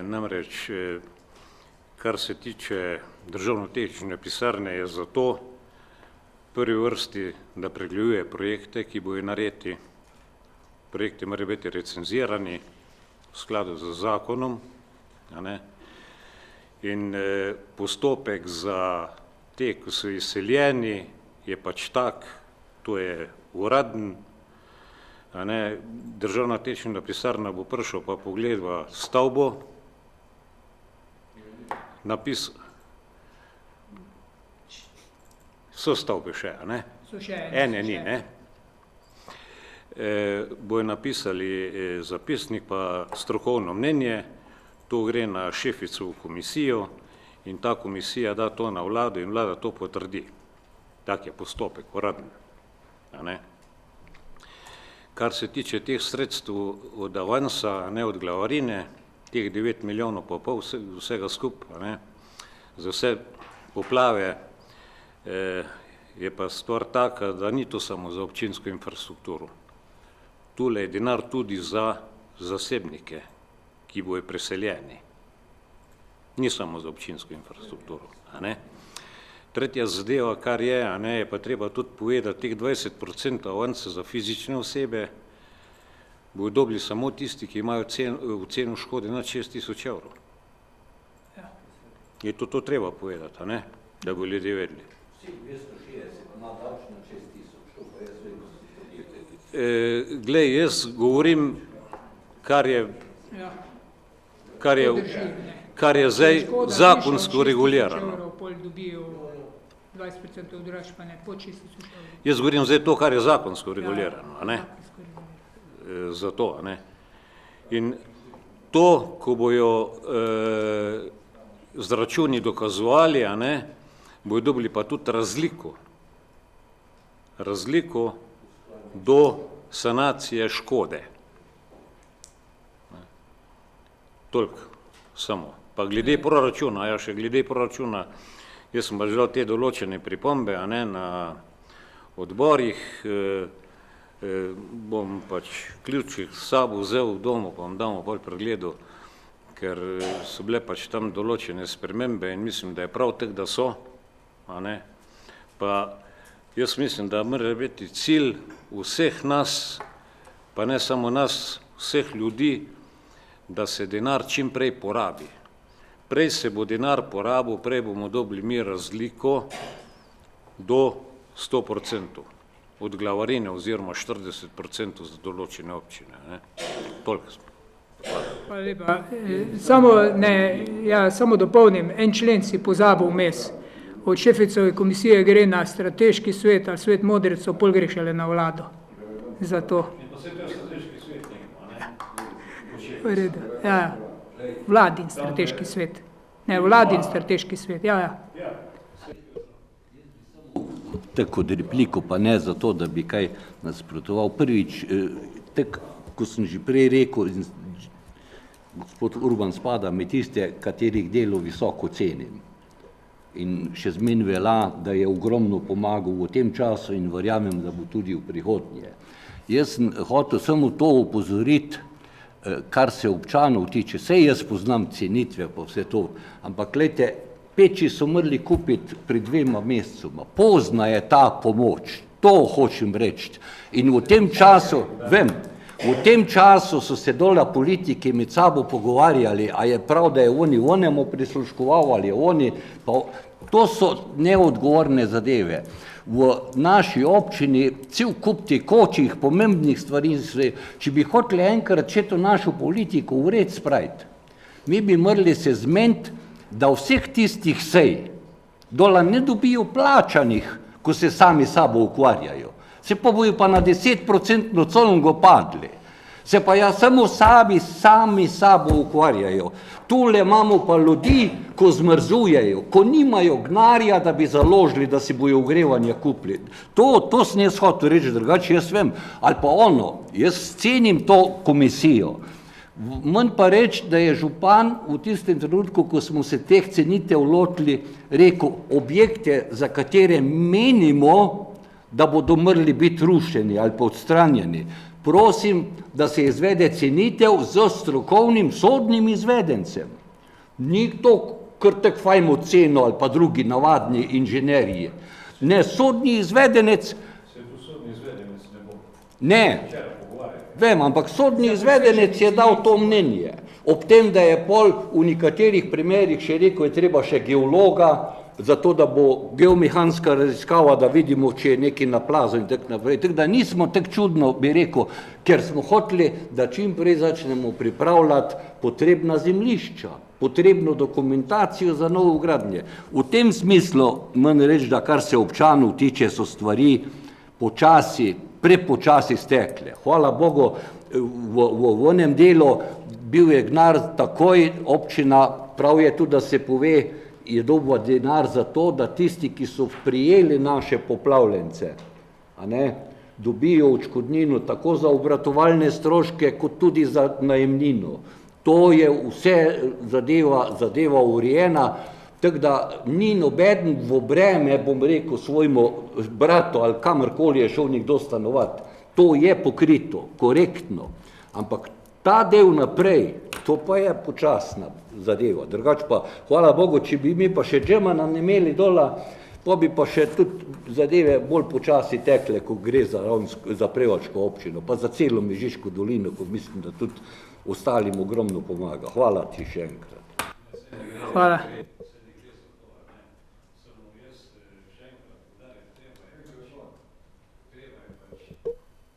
Namreč, kar se tiče državno-tehnične pisarne, je zato prvi vrsti, da pregleduje projekte, ki bojo narejeni. Projekti morajo biti recenzirani v skladu z zakonom in postopek za te, ko so izseljeni, je pač tak, to je uraden, državna tehnična pisarna bo prišel pa pogleda stavbo, so stavbe še, ene ni, bojo napisali zapisnik pa strokovno mnenje, to gre na šefico v komisijo in ta komisija da to na vlado in vlada to potrdi. Tak je postopek uraden. Kar se tiče teh sredstev od avansa, od glavarine, teh 9,5 milijona vsega skupaj, za vse poplave je pa stvar taka, da ni to samo za občinsko infrastrukturo. Tule je denar tudi za zasebnike, ki bojo preseljeni. Ni samo za občinsko infrastrukturo. Tretja zadeva, kar je pa treba tudi povedati, teh 20% avansa za fizične osebe bojo dobili samo tisti, ki imajo v ceno škode nad 6000 evrov. Je to treba povedati, da bo ljudje vedeli. Glej, jaz govorim, kar je zdaj zakonsko regulirano. Jaz govorim zdaj to, kar je zakonsko regulirano, zato, in to, ko bojo z računi dokazovali, bojo dobili pa tudi razliko do sanacije škode. Toliko samo. Pa glede proračuna, jaz sem pa želel te določene pripombe na odborih, bom pač ključih s sabo vzel v domu, pa vam damo bolj pregledu, ker so bile pač tam določene spremembe in mislim, da je prav tak, da so, a ne. Pa jaz mislim, da mora biti cilj vseh nas, pa ne samo nas, vseh ljudi, da se denar čim prej porabi. Prej se bo denar porabil, prej bomo dobili mi razliko do 100% od glavarine oziroma 40% za določene občine. Ne? Toliko smo.
Hvala lepa. Samo dopolnim, en člen si pozabil vmes. Od šeficove komisije gre na strateški svet ali svet modrecev, pol gre šele na vlado. Zato. Ja, vladin strateški svet. Ne, vladin strateški svet, ja.
Tako kot repliko, pa ne zato, da bi kaj nasprotoval. Prvič, tako, ko sem že prej rekel, gospod Urban spada med tiste, katerih delo visoko cenim. In še zmen velja, da je ogromno pomagal v tem času in verjamem, da bo tudi v prihodnje. Jaz sem hotel samo to upozoriti, kar se občanov tiče. Sej jaz poznam cenitve pa vse to, ampak glejte, peči so morali kupiti pred 2 mesecoma. Pozna je ta pomoč, to hočem reči. In v tem času, v tem času so se dola politiki med sabo pogovarjali, a je prav, da je oni onemu prisluškoval, ali je oni, pa to so neodgovorne zadeve. V naši občini cel kup tekočih, pomembnih stvari, če bi hoteli enkrat še to našo politiko v red spraviti, mi bi morali se zmeniti, da vseh tistih sej dola ne dobijo plačanih, ko se sami sabo ukvarjajo. Se pa bojo pa na 10% colongo padli. Se pa ja samo sami sabo ukvarjajo. Tule imamo pa ljudi, ko zmrzujejo, ko nimajo gnarja, da bi založili, da si bojo ogrevanje kupili. To sem jaz hotel reči, drugače jaz vem. Ali pa jaz cenim to komisijo. Manj pa reči, da je župan v tistem trenutku, ko smo se teh cenitev lotili, rekel, objekte, za katere menimo, da bodo morali biti rušeni ali pa odstranjeni, prosim, da se izvede cenitev z strokovnim sodnim izvedencem. Ni to kar tak fajmo ceno ali pa drugi navadni inženeriji. Ne, sodni izvedenec. Ne, vem, ampak sodni izvedenec je dal to mnenje. Ob tem, da je pol v nekaterih primerih še rekel, je treba še geologa, zato da bo geomehanska raziskava, da vidimo, če je nekaj na plazu in tako naprej. Tako da nismo tako čudno, bi rekel, ker smo hoteli, da čim prej začnemo pripravljati potrebna zemljišča, potrebno dokumentacijo za novo gradnje. V tem smislu moram reči, da kar se občanov tiče, so stvari prepočasi stekle. Hvala Bogu, v onem delu bil je gnar takoj, občina, prav je tudi, da se pove, je dobil denar za to, da tisti, ki so prijeli naše poplavljence, dobijo odškodnino tako za obratovalne stroške, kot tudi za najemnino. To je vse zadeva urejena, tako da ni nobeden v breme, bom rekel, svojemu bratu ali kamorkoli je šel nekdo stanovati. To je pokrito, korektno, ampak ta del naprej, to pa je počasna zadeva. Drugače pa, hvala Bogu, če bi mi pa še džemana ne imeli dola, pa bi pa še tudi zadeve bolj počasi tekle, ko gre za Prevalško občino, pa za celo Mežiško dolino, ko mislim, da tudi ostalim ogromno pomaga. Hvala ti še enkrat.
Hvala.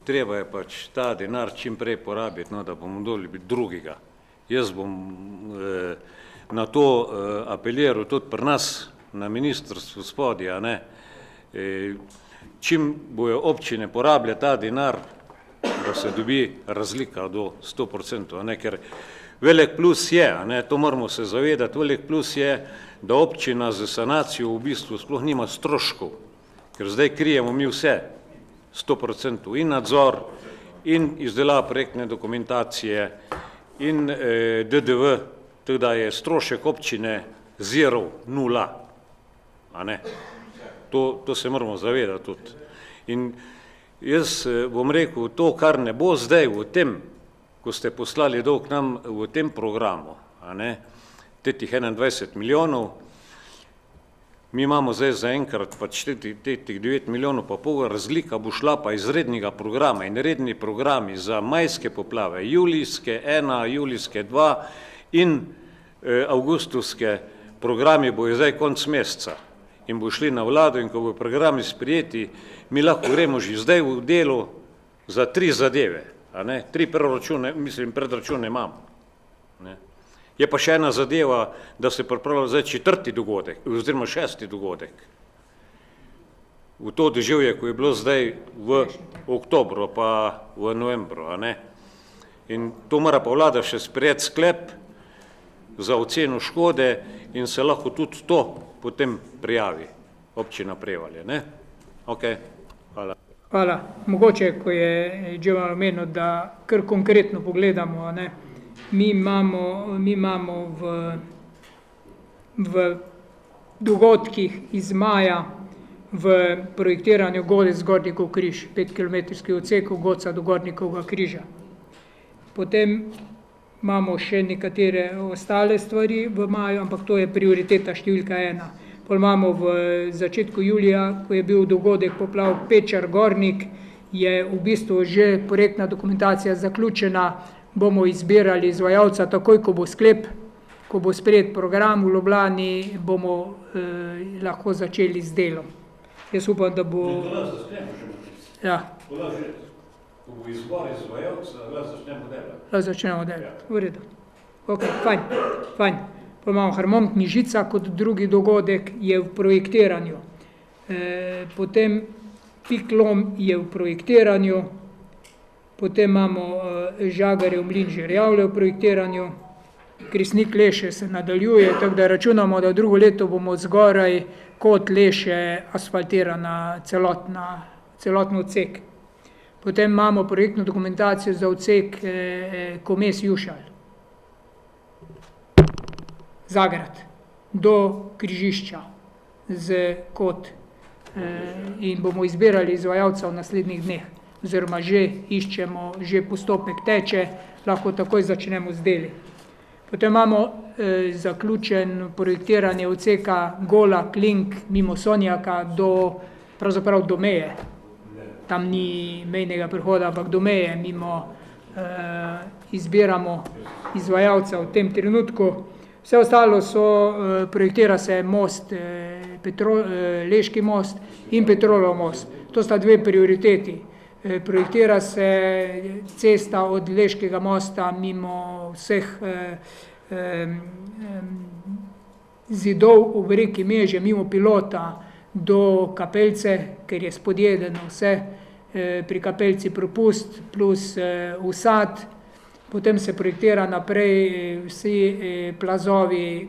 Treba je pač ta denar čim prej porabiti, da bomo dobili drugega. Jaz bom na to apeliral tudi pri nas, na ministrstvu spodaj, čim bojo občine porabile ta denar, da se dobi razlika do 100%, ker velik plus je, to moramo se zavedati, velik plus je, da občina z sanacijo v bistvu sploh nima stroškov, ker zdaj krijemo mi vse, 100% in nadzor, in izdelava projektne dokumentacije, in DDV, tako da je strošek občine zero, nula. To se moramo zavedati tudi. In jaz bom rekel, to, kar ne bo zdaj v tem, ko ste poslali dolg nam v tem programu, a ne, teh 21 milijonov. Mi imamo zdaj zaenkrat pač teh 9 milijonov pa pol, razlika bo šla pa iz rednega programa in redni programi za majske poplave, julijske 1, julijske 2 in avgustovske programi bojo zdaj konc meseca in bo šli na vlado in ko bo programi sprijeti, mi lahko gremo že zdaj v delu za 3 zadeve, a ne, 3 preračune, mislim, predračune imamo. Ne. Je pa še ena zadeva, da se pripravlja zdaj 4. dogodek, oziroma 6. dogodek. V to deževje, ko je bilo zdaj v oktobru pa v novembru, a ne. In to mora pa vlada še sprejeti sklep za oceno škode in se lahko tudi to potem prijavi občina Prevalje, ne? Ok, hvala.
Hvala. Mogoče, ko je Đevan omenil, da kar konkretno pogledamo, ne? Mi imamo v dogodkih iz maja v projektiranju Godec-Gornikov križ, 5-kilometrski odsek od Goca do Gornikovega križa. Potem imamo še nekatere ostale stvari v maju, ampak to je prioriteta številka 1. Potem imamo v začetku julija, ko je bil dogodek poplav Pečar-Gornik, je v bistvu že projektna dokumentacija zaključena, bomo izbirali izvajalca takoj, ko bo sklep, ko bo sprejet program v Ljubljani, bomo lahko začeli z delom. Jaz upam, da bo... Ja.
Ko bo izbor izvajalca, začnemo delati.
Začnemo delati, v redu. Ok, fajn. Pa imamo Harmontni Žica kot drugi dogodek, je v projektiranju. Potem Piklom je v projektiranju, potem imamo Žagarjev mlin Žerjavlje v projektiranju, Kresnik Leše se nadaljuje, tako da računamo, da drugo leto bomo zgoraj kot Leše asfaltirana celotno odsek. Potem imamo projektno dokumentacijo za odsek Komes-Jušalj. Zagrad do križišča in bomo izbirali izvajalca v naslednjih dneh, oziroma že iščemo, že postopek teče, lahko takoj začnemo z deli. Potem imamo zaključen projektiranje odseka Gola-Klink mimo Sonjaka pravzaprav do meje. Tam ni mejnega prehoda, ampak do meje mimo izbiramo izvajalca v tem trenutku. Vse ostalo projektira se most, Leški most in Petrolov most. To sta dve prioriteti. Projektira se cesta od Leškega mosta mimo vseh zidov ob reki Meže, mimo Pilota do Kapelce, ker je spodjedeno vse, pri Kapelci propust plus usad. Potem se projektira naprej vsi plazovi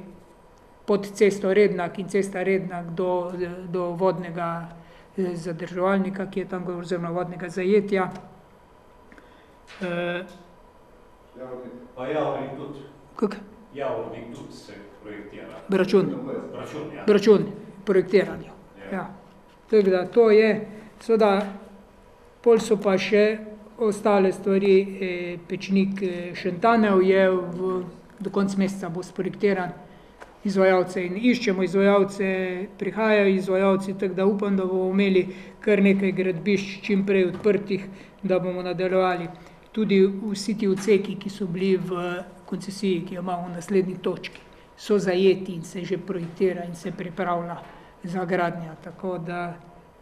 pod cesto Rednak in cesta Rednak do vodnega zadrževalnika, ki je tam, oziroma vodnega zajetja.
Pa Javornik tudi.
Kak?
Javornik tudi se projektira.
Bračun, projektiranju. Ja. Tako da to je, seveda, pol so pa še ostale stvari, Pečnik Šentanev je do konca meseca bo sprojektiran izvajalce in iščemo izvajalce, prihajajo izvajalci, tako da upam, da bomo imeli kar nekaj gradbišč čim prej odprtih, da bomo nadaljevali. Tudi vsi ti odseki, ki so bili v koncesiji, ki jo imamo v naslednji točki, so zajeti in se že projektira in se pripravlja za gradnja, tako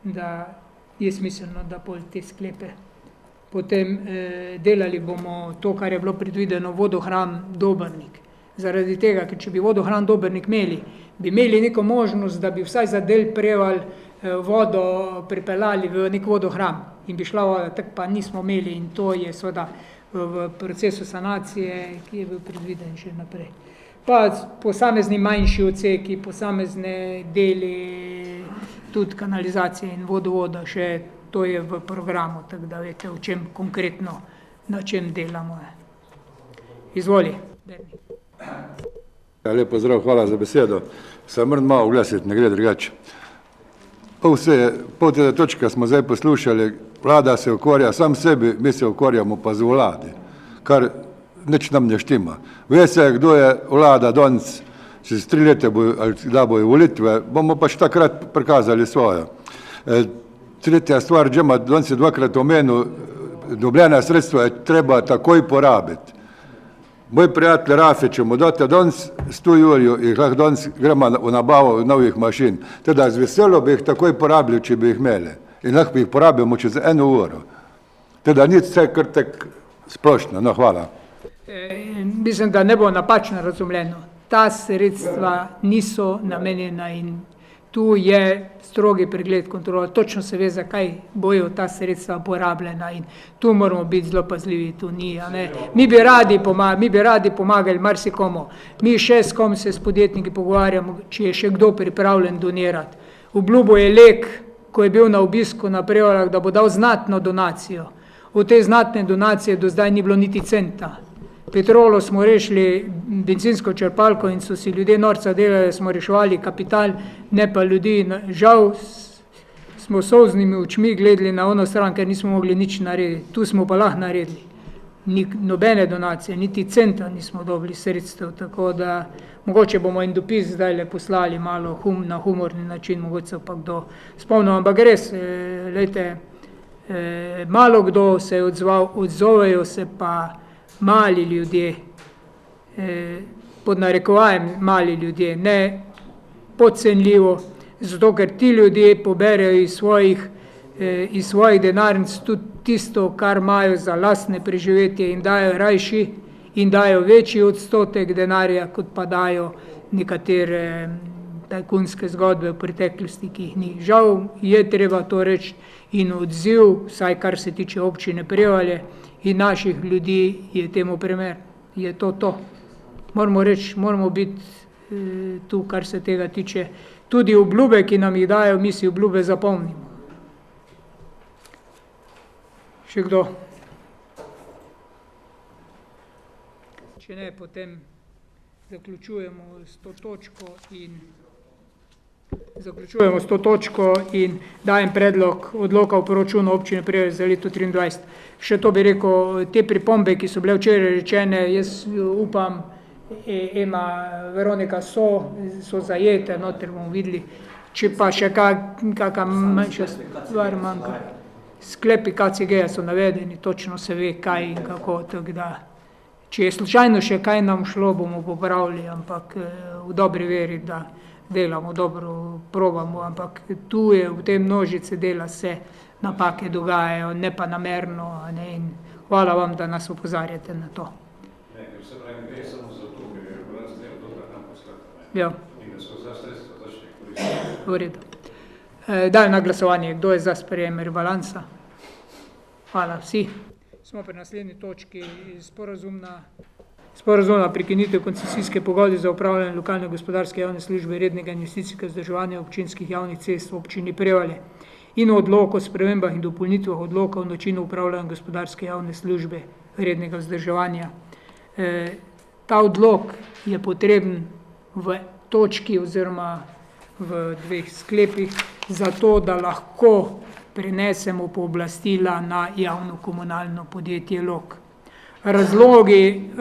da je smiselno, da pol te sklepe. Potem delali bomo to, kar je bilo predvideno, vodohran Dobrnik. Zaradi tega, ker če bi vodohran Dobrnik imeli, bi imeli neko možnost, da bi vsaj za del Prevalj vodo pripeljali v nek vodohran in bi šla voda, tako pa nismo imeli in to je seveda v procesu sanacije, ki je bil predviden še naprej. Pa posamezni manjši odseki, posamezne deli, tudi kanalizacije in vodovoda še. To je v programu, tako da veste, o čem konkretno, na čem delamo. Izvoli.
Ja, lep pozdrav, hvala za besedo. Se moram malo oglasiti, ne gre drugače. Pol te točke smo zdaj poslušali, vlada se ukvarja sam sebi, mi se ukvarjamo pa z vladi, kar nič nam ne štima. Ve se, kdo je vlada danes, čez 3 leta ali da bojo volitve, bomo pač takrat prikazali svojo. Tretja stvar, Džema, danes je 2-krat omenil, dobljena sredstva je treba takoj porabiti. Moj prijatelj Rafe, če mu date danes 100 jurjev, jih lahko danes gremo v nabavo novih mašin. Teda z veselo bi jih takoj porabili, če bi jih imeli. In lahko bi jih porabimo čez 1 uro. Teda ni vse kar tak splošno. No, hvala.
Mislim, da ne bo napačno razumljeno. Ta sredstva niso namenjena in tu je strogi pregled kontrola. Točno se ve, zakaj bojo ta sredstva porabljena in tu moramo biti zelo pazljivi, tu ni. Mi bi radi pomagali marsikomu. Mi še s kom se s podjetniki pogovarjamo, če je še kdo pripravljen donirati. Obljubo je Lek, ko je bil na obisku na Prevaljah, da bo dal znatno donacijo. Od te znatne donacije do zdaj ni bilo niti centa. Petrolo smo rešili bencinsko črpalko in so si ljudje norca delali, smo reševali kapital, ne pa ljudi. Žal smo solznimi očmi gledali na ono stran, ker nismo mogli nič narediti. Tu smo pa lahko naredili. Nobene donacije, niti centa nismo dobili sredstev, tako da mogoče bomo in dopis zdaj poslali malo na humorni način, mogoče se pa kdo spomnil, ampak res, lejte, malo kdo se je odzval, odzovejo se pa mali ljudje, pod narekovajem mali ljudje, ne podcenljivo, zato ker ti ljudje poberejo iz svojih denarnic tudi tisto, kar imajo za lastne preživetje in dajo rajši in dajo večji odstotek denarja, kot pa dajo nekatere tajkunske zgodbe v preteklosti, ki jih ni. Žal je treba to reči in odziv, vsaj kar se tiče občine Prevalje in naših ljudi, je temu primer. Je to. Moramo reči, moramo biti tu, kar se tega tiče. Tudi obljube, ki nam jih dajo, mi si obljube zapomnimo. Še kdo? Če ne, potem zaključujemo s to točko in dajem predlog odloka o proračunu občine Prevalje za leto 2023. Še to bi rekel, te pripombe, ki so bile včeraj rečene, jaz upam, Ema, Veronika, so zajete, noter bomo videli, če pa še kakšna manjša stvar manjka. Sklepi KCG so navedeni, točno se ve, kaj in kako, tako da, če je slučajno še kaj nam šlo, bomo popravili, ampak v dobri veri, da delamo dobro, probamo, ampak tu je v tem množice dela se napake dogajajo, ne pa namerno, in hvala vam, da nas opozarjate na to.
Ne, ker se pravi, gre samo za to, ker je vlada zdaj dobra nam poslata.
Ja.
In da so za sredstva začne koristiti.
V redu. Dajem na glasovanje, kdo je za sprejem rebalansa. Hvala vsi. Smo pri naslednji točki sporazumna prekinitev koncesijske pogodbe za upravljanje lokalne gospodarske javne službe rednega investicijskega vzdrževanja občinskih javnih cest v občini Prevalje in odlok o spremembah in dopolnitvah odloka o načinu upravljanja gospodarske javne službe rednega vzdrževanja. Ta odlok je potreben v točki oziroma v 2 sklepih, zato da lahko prenesemo pooblastila na javno komunalno podjetje Log. Razlogi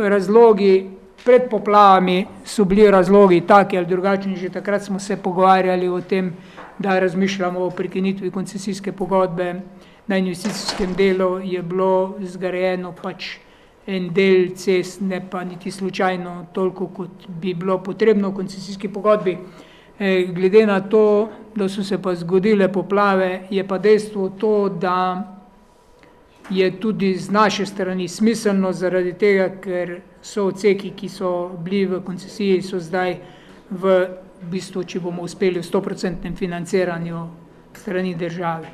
pred poplavami so bili razlogi taki ali drugačni, že takrat smo se pogovarjali o tem, da razmišljamo o prekinitvi koncesijske pogodbe. Na investicijskem delu je bilo zgrajeno pač en del cest, ne pa niti slučajno toliko, kot bi bilo potrebno v koncesijski pogodbi. Glede na to, da so se pa zgodile poplave, je pa dejstvo to, da je tudi z naše strani smiselno zaradi tega, ker so odseki, ki so bili v koncesiji, so zdaj v bistvu, če bomo uspeli v 100% financiranju strani države.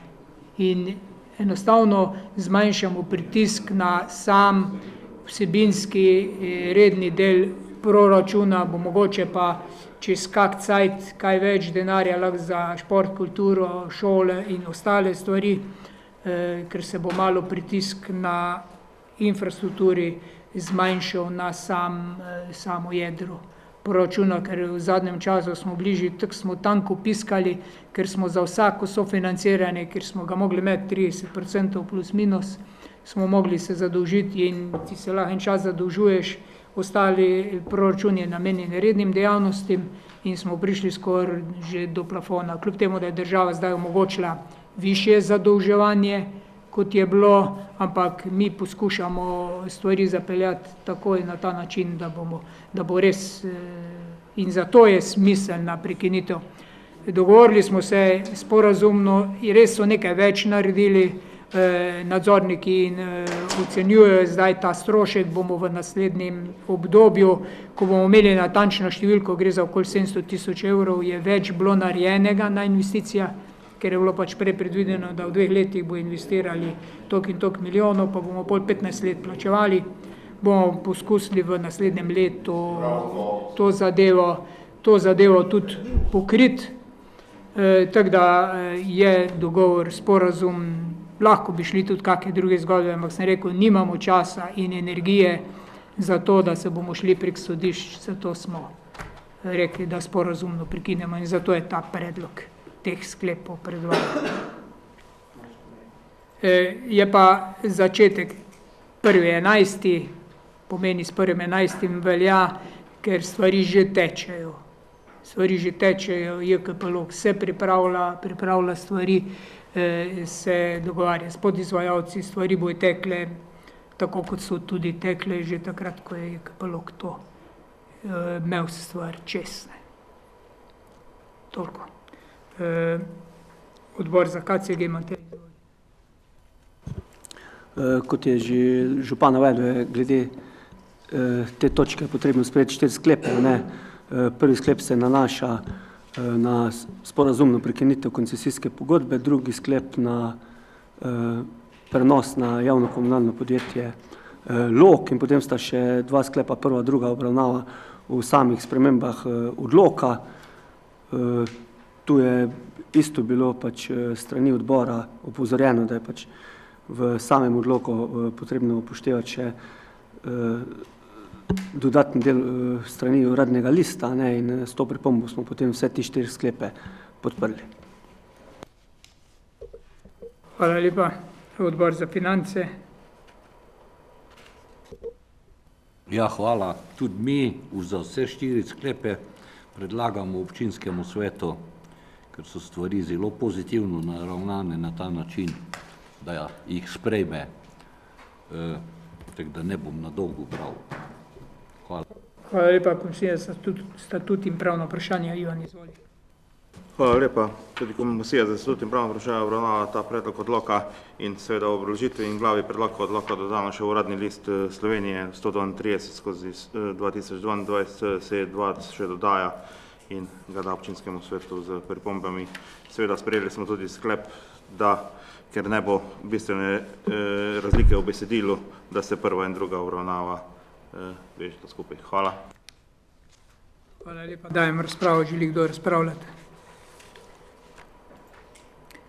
In enostavno zmanjšamo pritisk na sam vsebinski redni del proračuna, bo mogoče pa čez kak cajt kaj več denarja lahko za šport, kulturo, šole in ostale stvari, ker se bo malo pritisk na infrastrukturi zmanjšal na samo jedro proračuna, ker v zadnjem času smo bližji, tako smo tanko piskali, ker smo za vsako sofinanciranje, ker smo ga mogli imeti 30% plus minus, smo mogli se zadolžiti in ti se lahko en čas zadolžuješ, ostali proračun je namenjen rednim dejavnostim in smo prišli skoraj že do plafona. Kljub temu, da je država zdaj omogočila višje zadolževanje, kot je bilo, ampak mi poskušamo stvari zapeljati takoj na ta način, da bo res, in zato je smiselna prekinitev. Dogovorili smo se sporazumno in res so nekaj več naredili, nadzorniki in ocenjujejo zdaj ta strošek, bomo v naslednjem obdobju, ko bomo imeli natančno številko, gre za okoli 700 000 evrov, je več bilo narejenega na investicija, ker je bilo pač prej predvideno, da v 2 letih bo investirali toliko in toliko milijonov, pa bomo pol 15 let plačevali, bomo poskusili v naslednjem letu to zadevo tudi pokriti, tako da je dogovor, sporazum, lahko bi šli tudi kakšne druge zgodbe, ampak sem rekel, nimamo časa in energije za to, da se bomo šli prek sodišč, zato smo rekli, da sporazumno prekinemo in zato je ta predlog teh sklepov pred vami. Je pa začetek 1.11., pomeni s 1.11. velja, ker stvari že tečejo. JKP-log se pripravlja stvari, se dogovarja s podizvajalci, stvari bojo tekle, tako kot so tudi tekle že takrat, ko je JKP-log to imel stvar čestne. Toliko. Odbor za KCG imate.
Kot je že župan navedel, glede te točke potrebno sprejeti 4 sklepe. Prvi sklep se nanaša na sporazumno prekinitev koncesijske pogodbe, drugi sklep na prenos na javno komunalno podjetje LOK in potem sta še 2 sklepa, prva, druga obravnava v samih spremembah odloka. Tu je isto bilo pač strani odbora opozorjeno, da je pač v samem odloku potrebno upoštevati še dodatni del strani uradnega lista, in s to pripombo smo potem vse ti 4 sklepe podprli.
Hvala lepa. Odbor za finance.
Ja, hvala. Tudi mi za vse 4 sklepe predlagamo občinskemu svetu, ker so stvari zelo pozitivno naravnane na ta način, da jih sprejme, tako da ne bom na dolgo bral. Hvala.
Hvala lepa, Komisija za statut in pravno vprašanje. Ivan, izvoli.
Hvala lepa. Tudi Komisija za statut in pravno vprašanje obravnava ta predlog odloka in seveda v obrazložitvi in glavi predloga odloka dodano še uradni list Slovenije 132/2022 se 2 še dodaja in ga da občinskemu svetu z pripombami. Seveda sprejeli smo tudi sklep, da ker ne bo bistvene razlike v besedilu, da se prva in druga obravnava vežeta skupaj. Hvala.
Hvala lepa. Dajem razpravo. Želi kdo razpravljati?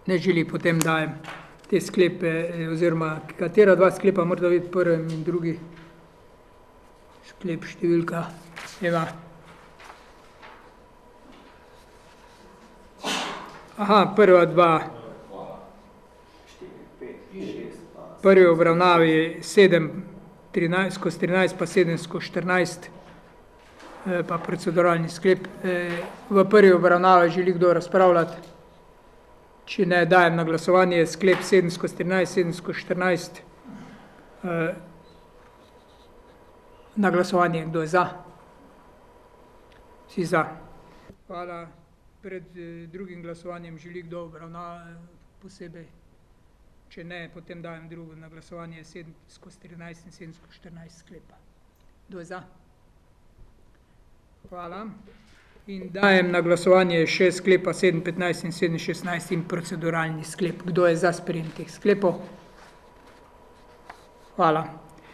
Ne želi, potem dajem te sklepe, oziroma katera 2 sklepa morda videti, prvi in drugi sklep številka Eva. Aha, prva 2. Prvi obravnavi 7/13 pa 7/14 pa proceduralni sklep. V prvi obravnavi želi kdo razpravljati? Če ne, dajem na glasovanje sklep 7/13, 7/14. Na glasovanje, kdo je za? Vsi za. Hvala. Pred drugim glasovanjem želi kdo obravnava posebej? Če ne, potem dajem drugo na glasovanje 7/13 in 7/14 sklepa. Kdo je za? Hvala. In dajem na glasovanje še sklepa 7/15 in 7/16 in proceduralni sklep. Kdo je za sprejem teh sklepov? Hvala.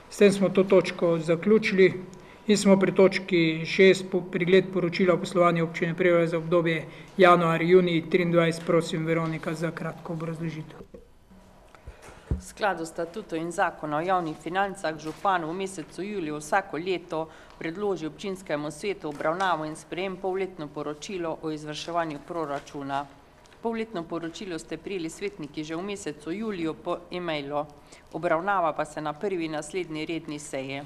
S tem smo to točko zaključili in smo pri točki 6, pregled poročila o poslovanju občine Prevalje za obdobje januar-junij 2023. Prosim, Veronika, za kratko obrazložitev.
V skladu s statutom in zakona o javnih financah župan v mesecu juliju vsako leto predloži občinskemu svetu obravnavo in sprejem polletno poročilo o izvrševanju proračuna Polletno poročilo ste prijeli svetniki že v mesecu juliju po e-mailu, obravnava pa se na prvi naslednji redni seji.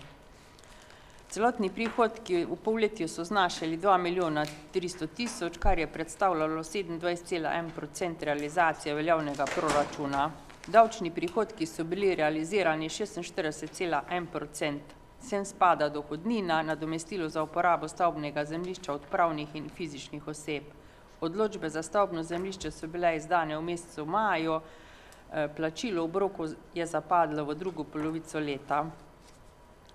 Celotni prihodki v polletju so znašali 2 milijona 300 tisoč, kar je predstavljalo 27,1% realizacije veljavnega proračuna. Davčni prihodki so bili realizirani 46,1%. Sem spada dohodnina, nadomestilo za uporabo stavbnega zemljišča od pravnih in fizičnih oseb. Odločbe za stavbno zemljišče so bile izdane v mesecu maju, plačilo obrokov je zapadlo v drugo polovico leta.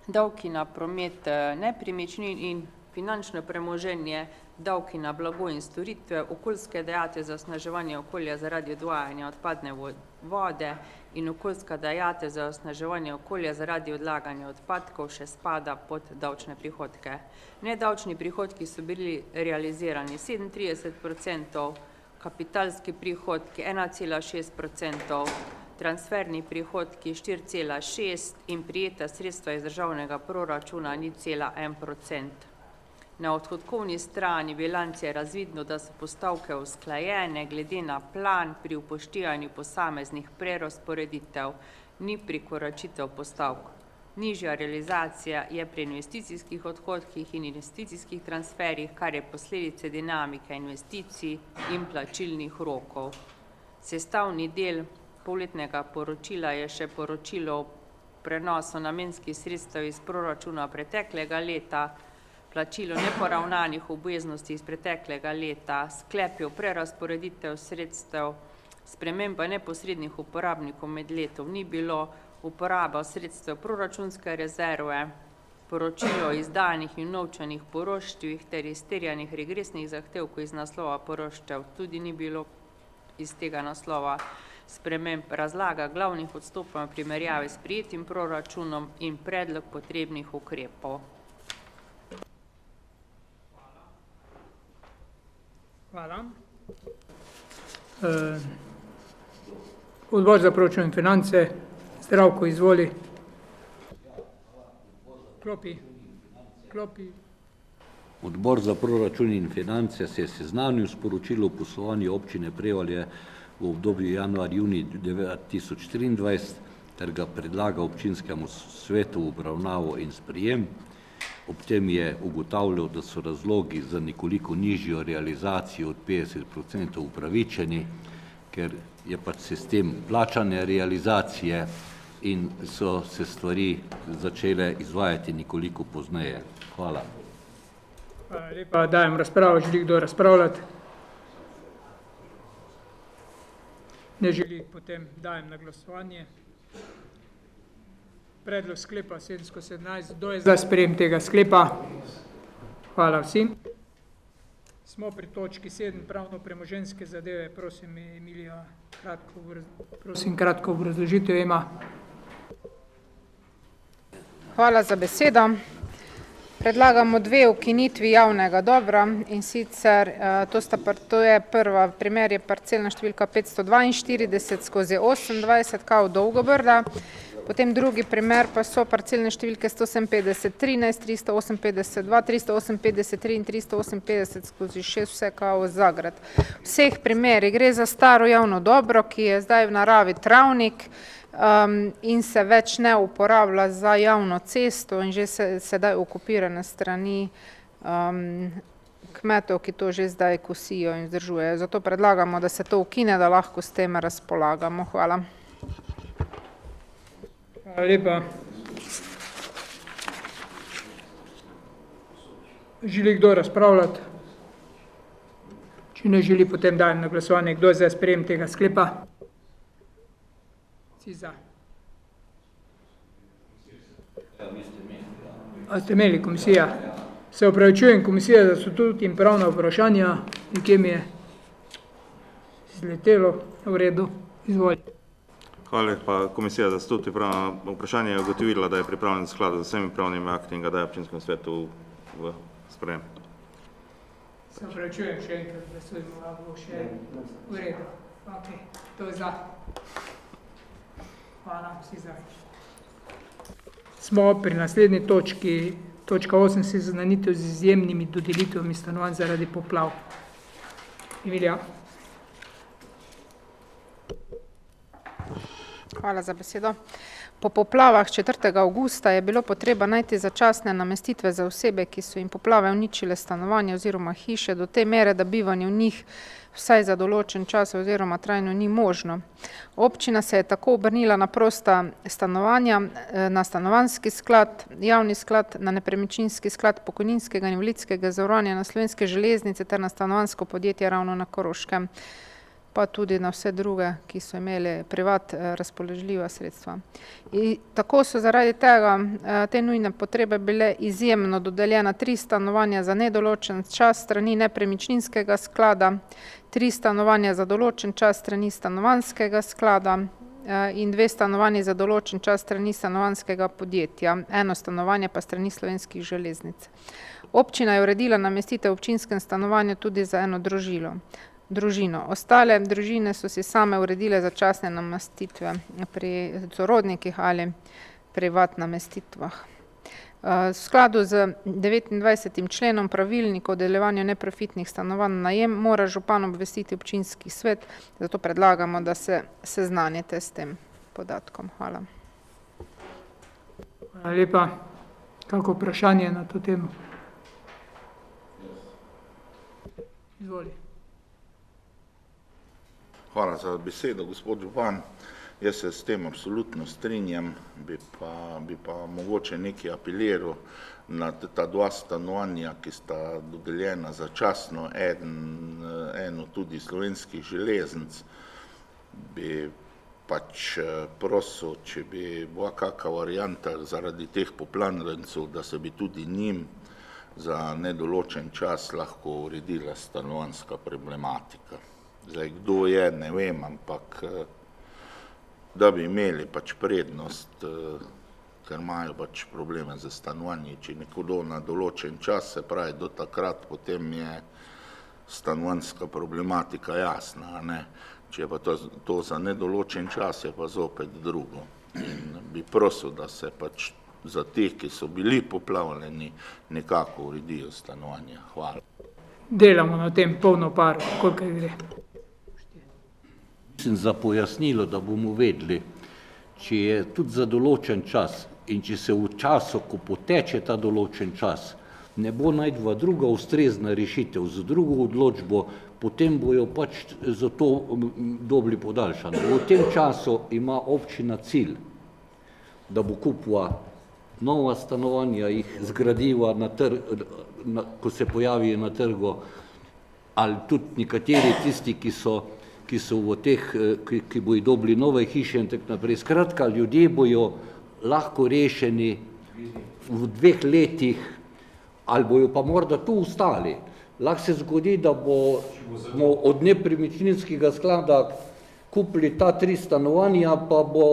Davki na promet nepremičnin in finančno premoženje, davki na blago in storitve, okoljske dajatve za osnaževanje okolja zaradi odvajanja odpadne vode in okoljska dajatve za osnaževanje okolja zaradi odlaganja odpadkov še spada pod davčne prihodke. Nedavčni prihodki so bili realizirani 37%, kapitalski prihodki 1,6%, transferni prihodki 4,6% in prijeta sredstva iz državnega proračuna 0,1%. Na odhodkovni strani bilance je razvidno, da so postavke usklajene glede na plan pri upoštevanju posameznih prerazporeditev, ni prikoračitev postavk. Nižja realizacija je pri investicijskih odhodkih in investicijskih transferih, kar je posledice dinamike investicij in plačilnih rokov. Sestavni del polletnega poročila je še poročilo o prenosu namenskih sredstev iz proračuna preteklega leta, plačilo neporavnanih obveznosti iz preteklega leta, sklepi o prerazporeditev sredstev, sprememba neposrednih uporabnikov med letom ni bilo, uporaba sredstev proračunske rezerve, poročilo o izdanih in novčanih poroštvih ter izterjanih regresnih zahtevkov iz naslova poroštev tudi ni bilo iz tega naslova, sprememb razlaga glavnih odstopov v primerjavi s sprejetim proračunom in predlog potrebnih ukrepov.
Hvala. Odbor za proračun in finance, Zdravko, izvoli. Klopi.
Odbor za proračun in finance se je seznanil s poročilo o poslovanju občine Prevalje v obdobju januar-junij 2023 ter ga predlaga občinskemu svetu v obravnavo in sprejem. Ob tem je ugotavljal, da so razlogi za nekoliko nižjo realizacijo od 50% upravičeni, ker je pač sistem plačane realizacije in so se stvari začele izvajati nekoliko pozneje. Hvala.
Hvala lepa, dajem razpravo. Želi kdo razpravljati? Ne želi, potem dajem na glasovanje. Predlog sklepa 717. Kdo je za sprejem tega sklepa? Hvala vsem. Smo pri točki 7, pravno-premoženjske zadeve. Prosim, Emilija, kratko obrazložitev ima.
Hvala za besedo. Predlagamo dve ukinitvi javnega dobra in sicer to je prva primer je parcelna številka 542/28 kao Dolgobrda. Potem drugi primer pa so parcelne številke 157/13, 358/2, 358/3 in 358/6 vse kao Zagrad. V vseh primerih gre za staro javno dobro, ki je zdaj v naravi travnik in se več ne uporablja za javno cesto in že sedaj okupirane strani kmetov, ki to že zdaj kosijo in vzdržujejo. Zato predlagamo, da se to ukine, da lahko s tem razpolagamo. Hvala.
Hvala lepa. Želi kdo razpravljati? Če ne želi, potem dajem na glasovanje. Kdo je za sprejem tega sklepa? Si za. A ste imeli komisija? Se opravičujem, komisija za statut in pravna vprašanja. Nekje mi je zletelo. V redu. Izvolite.
Hvala lepa. Komisija za statut in pravna vprašanja je ugotovila, da je pripravljen v skladu z vsemi pravnimi akti in ga daje občinskemu svetu v sprejem.
Se opravičujem še enkrat, da so imamo še v redu. Ok, to je za. Hvala, vsi za. Smo pri naslednji točki, točka 8, seznanitev z izjemnimi dodelitvami stanovanj zaradi poplav. Emilija.
Hvala za besedo. Po poplavah 4. avgusta je bilo potreba najti začasne namestitve za osebe, ki so jim poplave uničile stanovanje oziroma hiše do te mere, da bivanje v njih vsaj za določen čas oziroma trajno ni možno. Občina se je tako obrnila na prosta stanovanja, na stanovanjski sklad, javni sklad, na nepremičninski sklad pokojninskega in invalidskega zavarovanja, na Slovenske železnice ter na stanovanjsko podjetje ravno na Koroškem, pa tudi na vse druge, ki so imeli privat razpoložljiva sredstva. In tako so zaradi tega te nujne potrebe bile izjemno dodeljena 3 stanovanja za nedoločen čas strani nepremičninskega sklada, 3 stanovanja za določen čas strani stanovanjskega sklada in 2 stanovanja za določen čas strani stanovanjskega podjetja, 1 stanovanje pa strani Slovenskih železnic. Občina je uredila namestitev v občinskem stanovanju tudi za eno družino. Ostale družine so si same uredile začasne namestitve pri sorodnikih ali privat namestitvah. V skladu z 29. členom pravilnika o deljevanju neprofitnih stanovanj na najem mora župan obvestiti občinski svet, zato predlagamo, da se seznanite s tem podatkom. Hvala.
Hvala lepa. Kako vprašanje na to temo? Izvoli.
Hvala za besedo, gospod župan. Jaz se s tem absolutno strinjam, bi pa mogoče nekaj apeliral na ta 2 stanovanja, ki sta dodeljena začasno, eno tudi Slovenskih železnic, bi pač prosil, če bi bila kakšna varianta zaradi teh poplavljencev, da se bi tudi njim za nedoločen čas lahko uredila stanovanjska problematika. Zdaj, kdo je, ne vem, ampak da bi imeli pač prednost, ker imajo pač probleme za stanovanje, če nekdo na določen čas, se pravi do takrat, potem je stanovanjska problematika jasna, ne? Če je pa to za nedoločen čas, je pa zopet drugo. In bi prosil, da se pač za teh, ki so bili poplavljeni, nekako uredijo stanovanja. Hvala.
Delamo na tem polno par, koliko gre.
Mislim za pojasnilo, da bomo vedeli, če je tudi za določen čas in če se v času, ko poteče ta določen čas, ne bo najdva druga ustrezna rešitev z drugo odločbo, potem bojo pač za to dobili podaljšanje. V tem času ima občina cilj, da bo kupila nova stanovanja, jih zgradiva ko se pojavijo na trgu, ali tudi nekateri tisti, ki so v teh, ki bojo dobili nove hiše in tako naprej. Skratka, ljudje bojo lahko rešeni v 2 letih, ali bojo pa morda tu ostali. Lahko se zgodi, da bomo od nepremičninskega sklada kupili ta 3 stanovanja, pa bo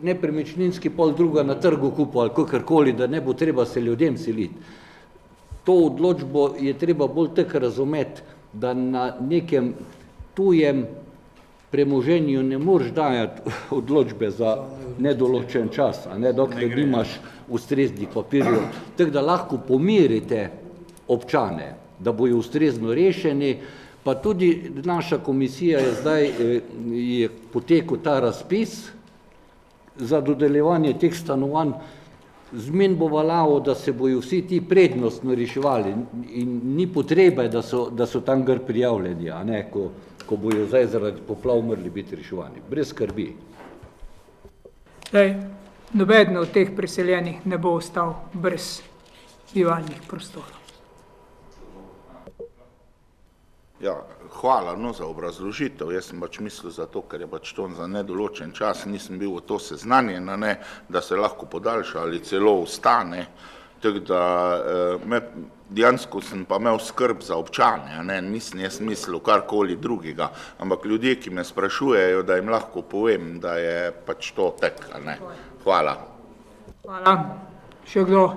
nepremičninski pol druga na trgu kupil ali kakorkoli, da ne bo treba se ljudem seliti. To odločbo je treba bolj tako razumeti, da na nekem tujem premoženju ne moreš dajati odločbe za nedoločen čas, a ne, dokler nimaš ustreznih papirjev. Tako da lahko pomirite občane, da bojo ustrezno rešeni, pa tudi naša komisija je zdaj potekel ta razpis za dodeljevanje teh stanovanj. Zmen bo veljalo, da se bojo vsi ti prednostno reševali in ni potrebe, da so tam gor prijavljeni, a ne, ko bojo zdaj zaradi poplav morali biti reševani. Brez skrbi.
Zdaj, nobeden od teh preseljenih ne bo ostal brez bivalnih prostorov.
Ja, hvala za obrazložitev. Jaz sem pač mislil zato, ker je pač to za nedoločen čas, nisem bil v to seznanjen, da se lahko podaljša ali celo ostane. Tako da dejansko sem pa imel skrb za občane, nisem jaz mislil karkoli drugega, ampak ljudje, ki me sprašujejo, da jim lahko povem, da je pač to tek. Hvala.
Hvala. Še kdo?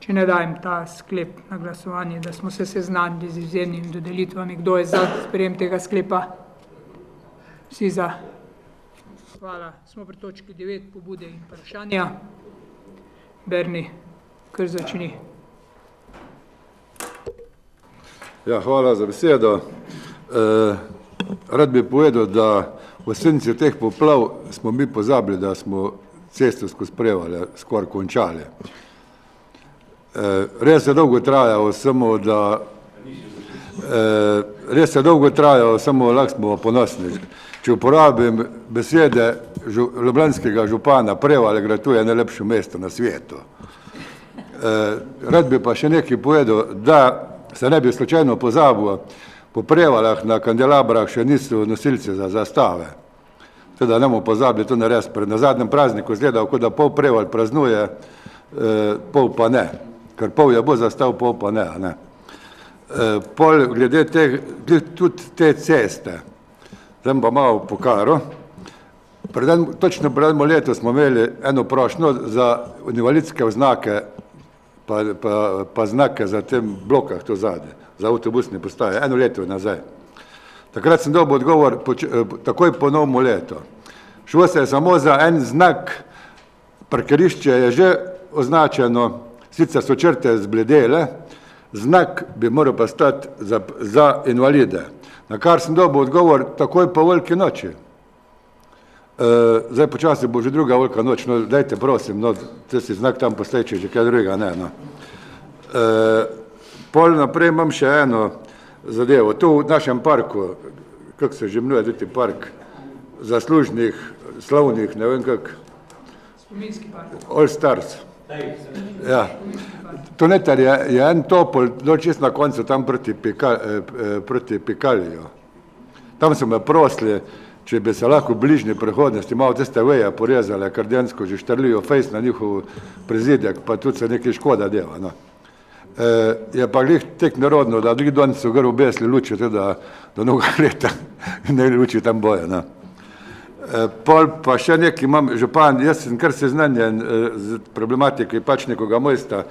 Če ne dajem ta sklep na glasovanje, da smo se seznanili z izjemnimi dodelitvami. Kdo je za sprejem tega sklepa? Vsi za. Hvala. Smo pri točki 9, pobude in vprašanja. Berni, kar začni.
Ja, hvala za besedo. Rad bi povedal, da v senci teh poplav smo mi pozabili, da smo cesto skozi Prevalje skoraj končali. Res je dolgo trajalo, samo lahko smo ponosni. Če uporabim besede ljubljanskega župana, Prevalje gratuje najlepše mesto na svetu. Rad bi pa še nekaj povedal, da se ne bi slučajno pozabil, po Prevaljah na kandelabrah še niso nosilci za zastave. Teda ne bomo pozabili to narediti. Na zadnjem prazniku izgleda, kot da pol Prevalj praznuje, pol pa ne. Ker pol je bo zastav, pol pa ne. Pol glede tudi te ceste, zdaj pa malo pokaro. Točno pred enim letu smo imeli eno prošnjo za invalidske znake pa znake za tem blokah to zadnje, za avtobusne postaje, eno leto nazaj. Takrat sem dobil odgovor takoj po novemu letu. Šlo se je samo za en znak, parkirišče je že označeno, sicer so črte zbledele, znak bi moral pa stati za invalide. Na kar sem dobil odgovor takoj po veliki noči. Zdaj počasi bo že druga velika noč, no dajte prosim, no te si znak tam posteči, že kaj druga ne, no. Pol naprej imam še eno zadevo. Tu v našem parku, kako se že imenuje tudi park, zaslužnih, slavnih, ne vem kak.
Spominski park.
All Stars. Ja. To netar je en topol, dol čist na koncu, tam proti Pikalijo. Tam so me prosili, če bi se lahko v bližnji prihodnosti malo tiste veje porezale, ker densko že štrlijo fejs na njihov prezidek, pa tudi se nekaj škoda dela. No. Je pa glih tek narodno, da glih danes so gor obesli luči, da do novega leta ne luči tam boje. No. Pol pa še nekaj imam, župan, jaz sem kar seznanjen z problematike pač nekoga mesta,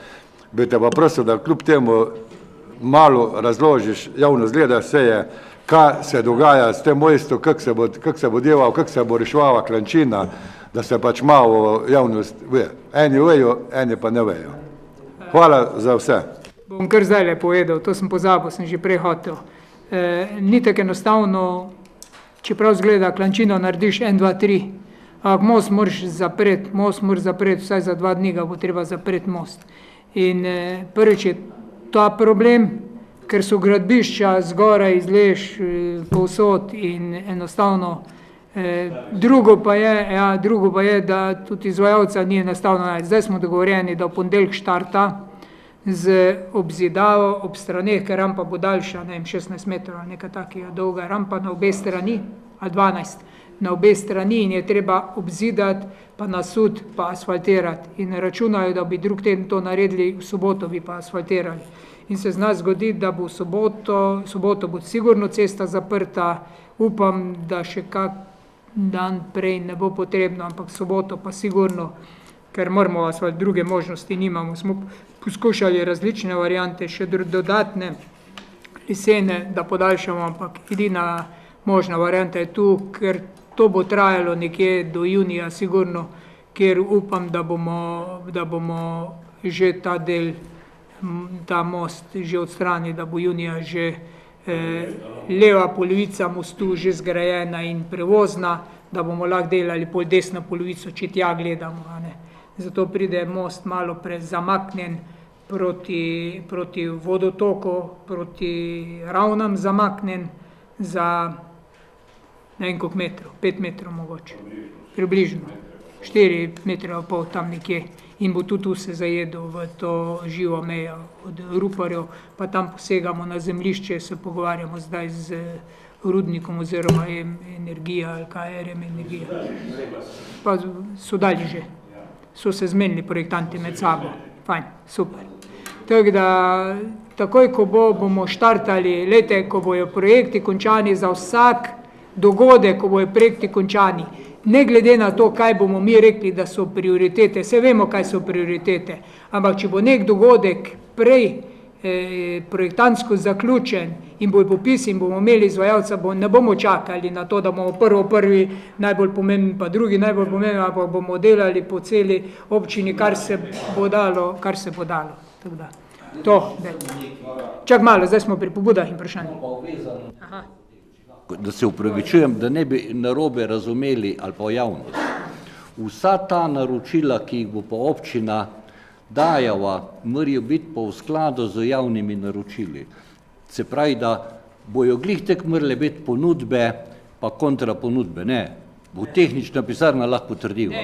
bi te pa prosil, da kljub temu malo razložiš, javno zgleda se je, kaj se dogaja s tem mojstvom, kak se bo delal, kak se bo reševala Klančina, da se pač malo javnost ve. Eni vejo, eni pa ne vejo. Hvala za vse.
Bom kar zdaj povedal, to sem pozabil, sem že prej hotel. Ni tako enostavno, čeprav zgleda, Klančino narediš 1, 2, 3, ampak most moraš zapreti, vsaj za 2 dni ga bo treba zapreti most. In prvič je ta problem, ker so gradbišča zgoraj izleš povsod in enostavno. Drugo pa je, da tudi izvajalca ni enostavno najti. Zdaj smo dogovorjeni, da v ponedeljek štarta z obzidavo ob straneh, ker rampa bo daljša, ne vem, 16 metrov, neka takega dolga rampa na obe strani, ali 12, na obe strani in je treba obzidati, pa nasud, pa asfaltirati. In računajo, da bi drug teden to naredili, v soboto bi pa asfaltirali. In se zna zgoditi, da bo v soboto bo sigurno cesta zaprta, upam, da še kak dan prej ne bo potrebno, ampak soboto pa sigurno, ker moramo asfalt, druge možnosti nimamo. Smo poskušali različne variante, še dodatne lesene, da podaljšamo, ampak edina možna varianta je tu, ker to bo trajalo nekje do junija sigurno, ker upam, da bomo že ta del, ta most že odstrani, da bo junija že leva polovica mostu že zgrajena in prevozna, da bomo lahko delali pol desno polovico, če tja gledamo. Zato pride most malo prezamaknjen proti vodotoku, proti ravnam zamaknjen za ne vem koliko metrov, 5 metrov mogoče, približno, 4,5 metra tam nekje. In bo tudi tu se zajedel v to živo mejo od ruparjev, pa tam posegamo na zemljišče, se pogovarjamo zdaj z rudnikom oziroma energija ali KRM energija. Pa so dali že, so se zmenili projektanti med sabo, fajn, super. Tako da, takoj ko bomo štartali, lete, ko bojo projekti končani za vsak dogodek, ko bojo projekti končani, ne glede na to, kaj bomo mi rekli, da so prioritete, vse vemo, kaj so prioritete, ampak če bo nek dogodek prej projektantsko zaključen in bojo popisi in bomo imeli izvajalca, ne bomo čakali na to, da bomo prvi najbolj pomemben, pa drugi najbolj pomemben, ampak bomo delali po celi občini, kar se bo dalo. Tako da, to. Čak malo, zdaj smo pri pobudah in vprašanjih.
da se upravičujem, da ne bi narobe razumeli ali pa javnost. Vsa ta naročila, ki jih bo pa občina dajala, morajo biti pa v skladu z javnimi naročili. Se pravi, da bojo glih tek morale biti ponudbe pa kontraponudbe, ne. Bo tehnična pisarna lahko potrdiva.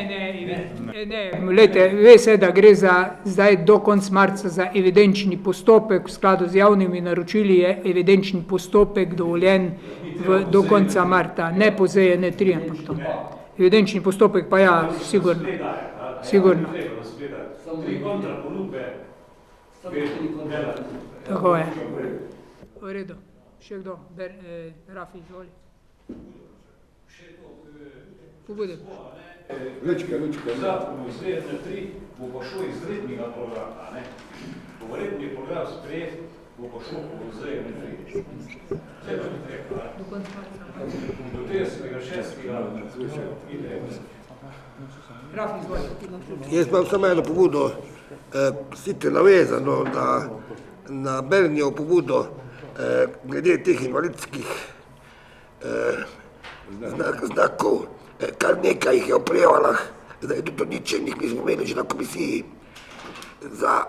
Glejte, ve se, da gre za zdaj do konca marca za evidenčni postopek, v skladu z javnimi naročili je evidenčni postopek dovoljen do konca marca, ne pozneje, ne 3, ampak to. Evidenčni postopek pa ja, sigurno. Sigurno. Tako je. V redu. Še kdo? Rafi, izvoli. Pobudim.
Zakon o izredne 3 bo pa šel izrednega programa, ne? Povredni program sprejet bo pa šel po izredne 3. Vse pa ni treba, ne? Do 36.
Rafi, izvoli.
Jaz imam samo eno pobudo, sicer navezano na Bernijevo pobudo glede teh invalidskih znakov, kar nekaj jih je v prevalah, zdaj tudi ničenih, mi smo imeli že na komisiji za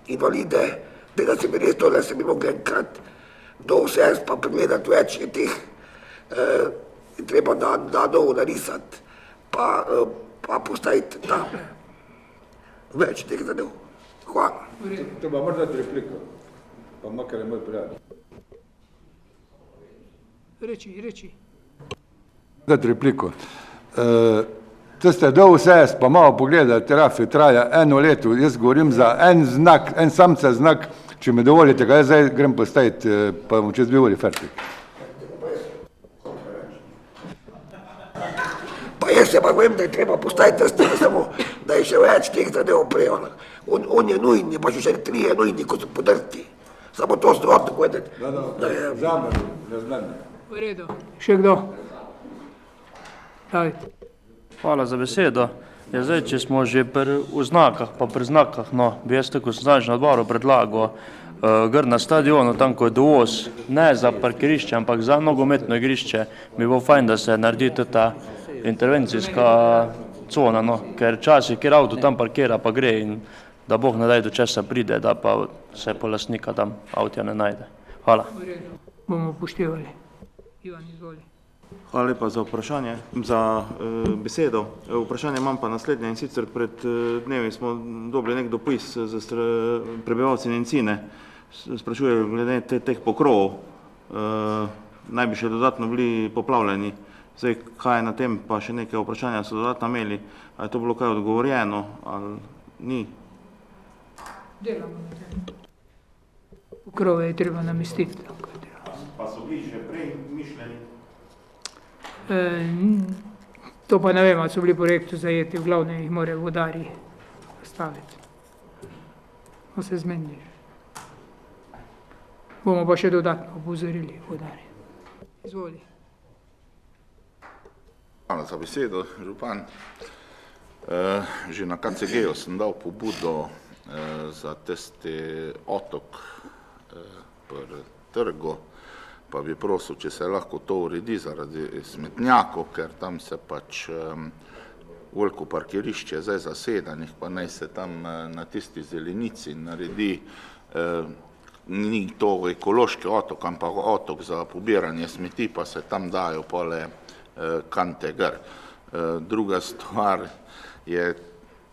invalide, da se mi res to, da se mi mogli enkrat do vse pa pregledati več je teh, treba na novo narisati, pa postaviti tam več teh zadev. Hvala.
To pa morda dati repliko, pa makar je moj prijatelj.
Reči.
Dati repliko. To ste do vse, pa malo pogledati, Rafi, traja 1 leto, jaz govorim za en znak, en samce znak, če me dovolite, ga jaz zdaj grem postaviti, pa bom čez 2 uri fertik.
Pa jaz se pa vem, da je treba postaviti samo, da je še več teh zadev v prevalah. On je nujni, pa še 3 nujni, ko so podrti. Samo to ste hodno povedati.
Zamer, razmerne.
V redu. Še kdo? David.
Hvala za besedo. Ja, zdaj, če smo že pri oznakah, pa pri znakah, no, bi jaz tako sem na odboru predlagal, gr na stadionu, tam ko je dovoz, ne za parkirišče, ampak za nogometno igrišče, bi bilo fajn, da se naredi ta intervencijska cona, no, ker časih, kjer avto tam parkira, pa gre in da Bog ne daj do česa pride, da pa se po lastnika tam avtja ne najde. Hvala.
V redu. Bomo upoštevali. Ivan, izvoli.
Hvala lepa za vprašanje, za besedo. Vprašanje imam pa naslednje in sicer pred dnevi smo dobili nek dopis za prebivalci Nencine. Sprašujejo glede teh pokrovov, naj bi še dodatno bili poplavljeni. Zdaj, kaj je na tem, pa še nekaj vprašanja so dodatno imeli, ali je to bilo kaj odgovorjeno, ali ni?
Delamo na tem. Pokrove je treba namestiti.
Pa so bili že prej mišljeni?
To pa ne vem, ali so bili projektu zajeti, v glavnem jih morajo vodarji staviti. Smo se zmenili. Bomo pa še dodatno opozorili vodarje. Izvoli.
Hvala za besedo, župan. Že na KCG-ju sem dal pobudo za tisti otok pri trgu, pa bi prosil, če se lahko to uredi zaradi smetnjakov, ker tam se pač veliko parkirišče zdaj zasedanih, pa naj se tam na tisti zelenici naredi, ni to ekološki otok, ampak otok za pobiranje smeti, pa se tam dajo pole kante gr. Druga stvar je,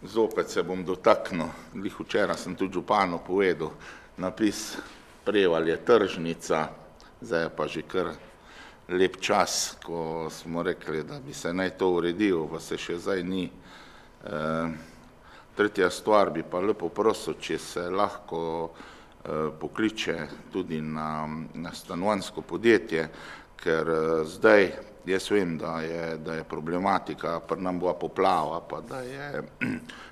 zopet se bom dotaknil, glih včeraj sem tudi županu povedal, napis Prevalje tržnica, zdaj je pa že kar lep čas, ko smo rekli, da bi se naj to uredilo, pa se še zdaj ni. Tretja stvar bi pa lepo prosil, če se lahko pokliče tudi na stanovanjsko podjetje, ker zdaj jaz vem, da je problematika, pri nam bila poplava, pa da je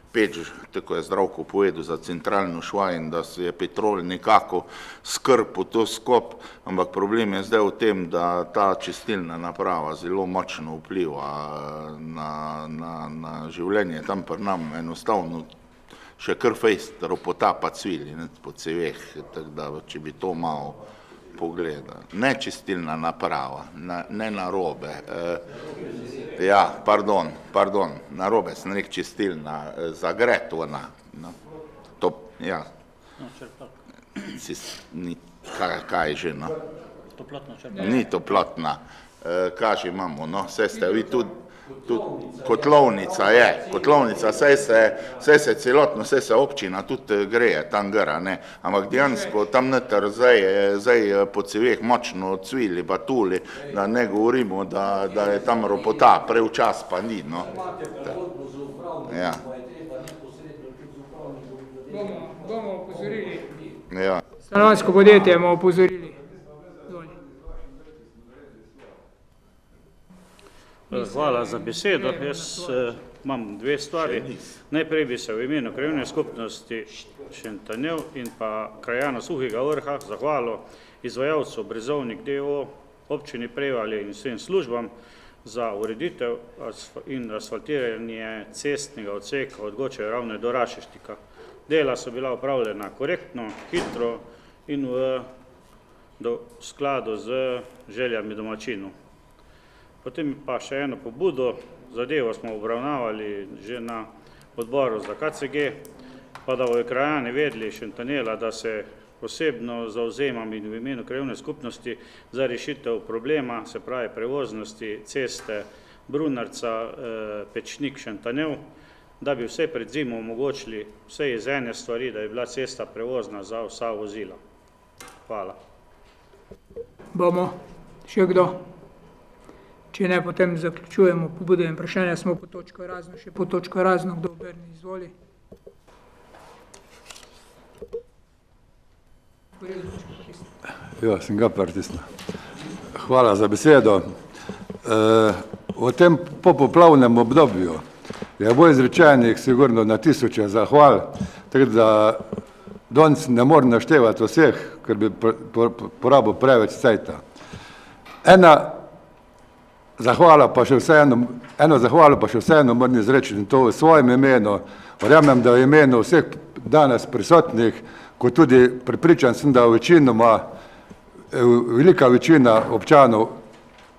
peč, tako je Zdravko povedal, za centralno šva in da se je Petrol nekako skrpil to skop, ampak problem je zdaj v tem, da ta čistilna naprava zelo močno vpliva na življenje tam pri nam, enostavno še kar fejst ropota pa cvili po ceveh, tako da če bi to malo pogledali. Ne čistilna naprava, ne narobe. Ja, pardon, narobe sem rekel čistilna, zagret ona. No, to, ja. Kaj že, no? Ni toplotna. Kaj že imamo, no? Vse ste vi tudi kotlovnica je, vse se celotno, vse se občina tudi greje tam gora, ne, ampak dejansko tam noter zdaj po ceveh močno cvili, batuli, da ne govorimo, da je tam ropota, prevčas pa ni, no. Ja.
Bomo opozorili.
Ja.
Stanovanjsko podjetje bomo opozorili.
Hvala za besedo. Jaz imam dve stvari. Najprej bi se v imenu krajevne skupnosti Šentjernej in pa krajana Suhega Vrha zahvalil izvajalcu Brezovnik d.o.o., občini Prevalje in vsem službam za ureditev in asfaltiranje cestnega odseka od Gočeve Ravne do Rašeštika. Dela so bila opravljena korektno, hitro in v skladu z željami domačinov. Potem pa še eno pobudo, zadevo smo obravnavali že na odboru za KCG, pa da bojo krajani vedeli Šentjerneja, da se osebno zauzemam in v imenu krajevne skupnosti za rešitev problema, se pravi prevoznosti ceste Brunarca, Pečnik, Šentjernej, da bi vse pred zimo omogočili vse iz ene stvari, da je bila cesta prevozna za vsa vozila. Hvala.
Bomo. Še kdo? Če ne, potem zaključujemo pobude in vprašanja, smo po točko razno, še po točko razno, kdo obrni, izvoli.
Ja, sem ga pritisnil. Hvala za besedo. V tem popoplavnem obdobju je bilo izrečenih sigurno na tisoče zahval, tako da danes ne morem naštevati vseh, ker bi porabil preveč cajta. Eno zahvalo pa še vseeno moram izreči, in to v svojem imenu, verjamem, da v imenu vseh danes prisotnih, kot tudi prepričan sem, da velika večina občanov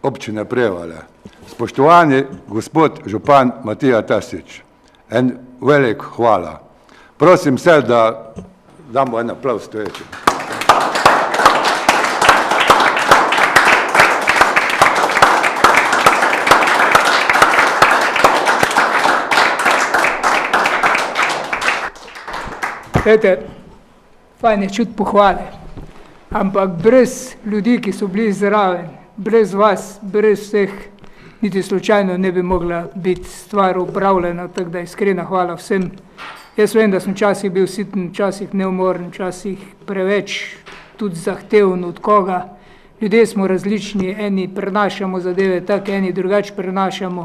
občine Prevalje. Spoštovani gospod župan Matija Tasič, en velik hvala. Prosim se, da damo en aplavz stoječi.
Vete, fajn je čuti pohvale, ampak brez ljudi, ki so bili zraven, brez vas, brez vseh, niti slučajno ne bi mogla biti stvar upravljena, tako da iskrena hvala vsem. Jaz vem, da sem včasih bil siten, včasih neumoren, včasih preveč tudi zahteven od koga. Ljudje smo različni, eni prenašamo zadeve tako, eni drugače prenašamo,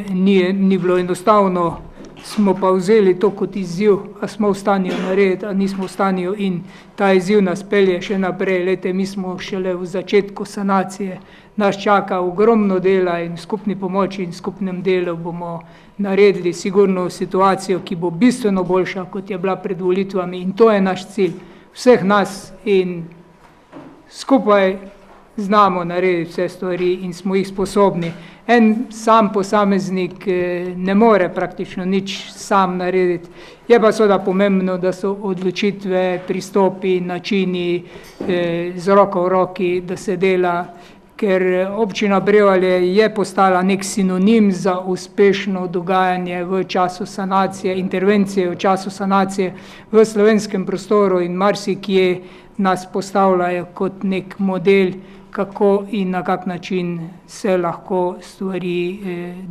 ni bilo enostavno. Smo pa vzeli to kot izziv, a smo v stanju narediti, a nismo v stanju, in ta izziv nas pelje še naprej. Lete, mi smo šele v začetku sanacije, nas čaka ogromno dela in skupni pomoči in skupnem delu bomo naredili sigurno situacijo, ki bo bistveno boljša, kot je bila pred volitvami, in to je naš cilj vseh nas, in skupaj znamo narediti vse stvari in smo jih sposobni. En sam posameznik ne more praktično nič sam narediti. Je pa seveda pomembno, da so odločitve, pristopi, načini z roko v roki, da se dela, ker občina Prevalje je postala nek sinonim za uspešno dogajanje v času sanacije, intervencije v času sanacije v slovenskem prostoru, in marsikje nas postavljajo kot nek model, kako in na kak način se lahko stvari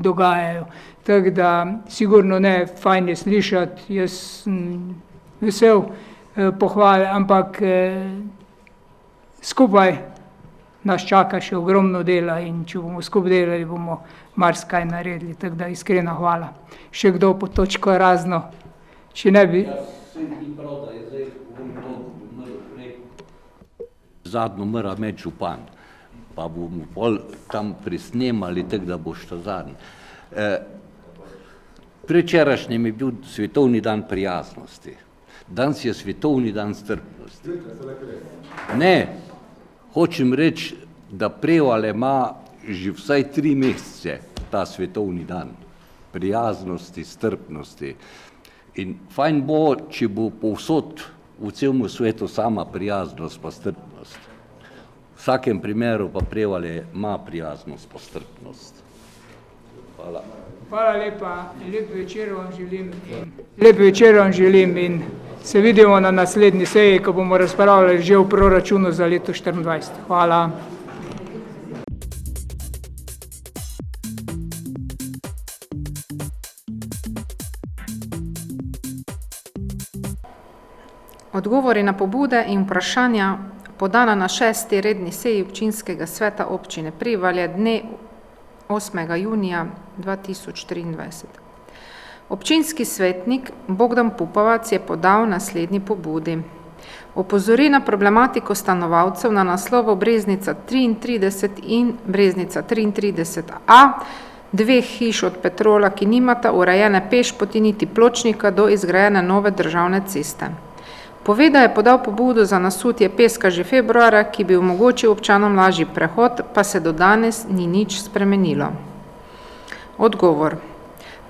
dogajajo. Tako da sigurno ne, fajn je slišati, jaz sem vesel pohvale, ampak skupaj nas čaka še ogromno dela, in če bomo skupaj delali, bomo marsikaj naredili. Tako da iskrena hvala. Še kdo po točko razno? Če ne bi...
Zadnjo mora imeti župan, pa bomo bolj tam prisnemali, tako da boš to zadnji. Prečerašnjem je bil svetovni dan prijaznosti. Danes je svetovni dan strpnosti. Ne, Hočem reči, da Prevalje ima že vsaj 3 mesece ta svetovni dan prijaznosti, strpnosti. In fajn bo, če bo povsod v celem svetu sama prijaznost pa strpnost. V vsakem primeru pa Prevalje ima prijaznost pa strpnost. Hvala.
Hvala lepa, lep večer vam želim in se vidimo na naslednji seji, ko bomo razpravljali že o proračunu za leto 2024. Hvala.
Odgovori na pobude in vprašanja podana na 6. redni seji občinskega sveta občine Prevalje dne 8. junija 2023. Občinski svetnik Bogdan Pupovac je podal naslednji pobudi. Opozori na problematiko stanovalcev na naslovu Breznica 33 in Breznica 33a, 2 hiš od Petrola, ki nimata urejene pešpoti niti pločnika do izgrajene nove državne ceste. Pove, da je podal pobudo za nasutje peska že februarja, ki bi omogočil občanom lažji prehod, pa se do danes ni nič spremenilo. Odgovor.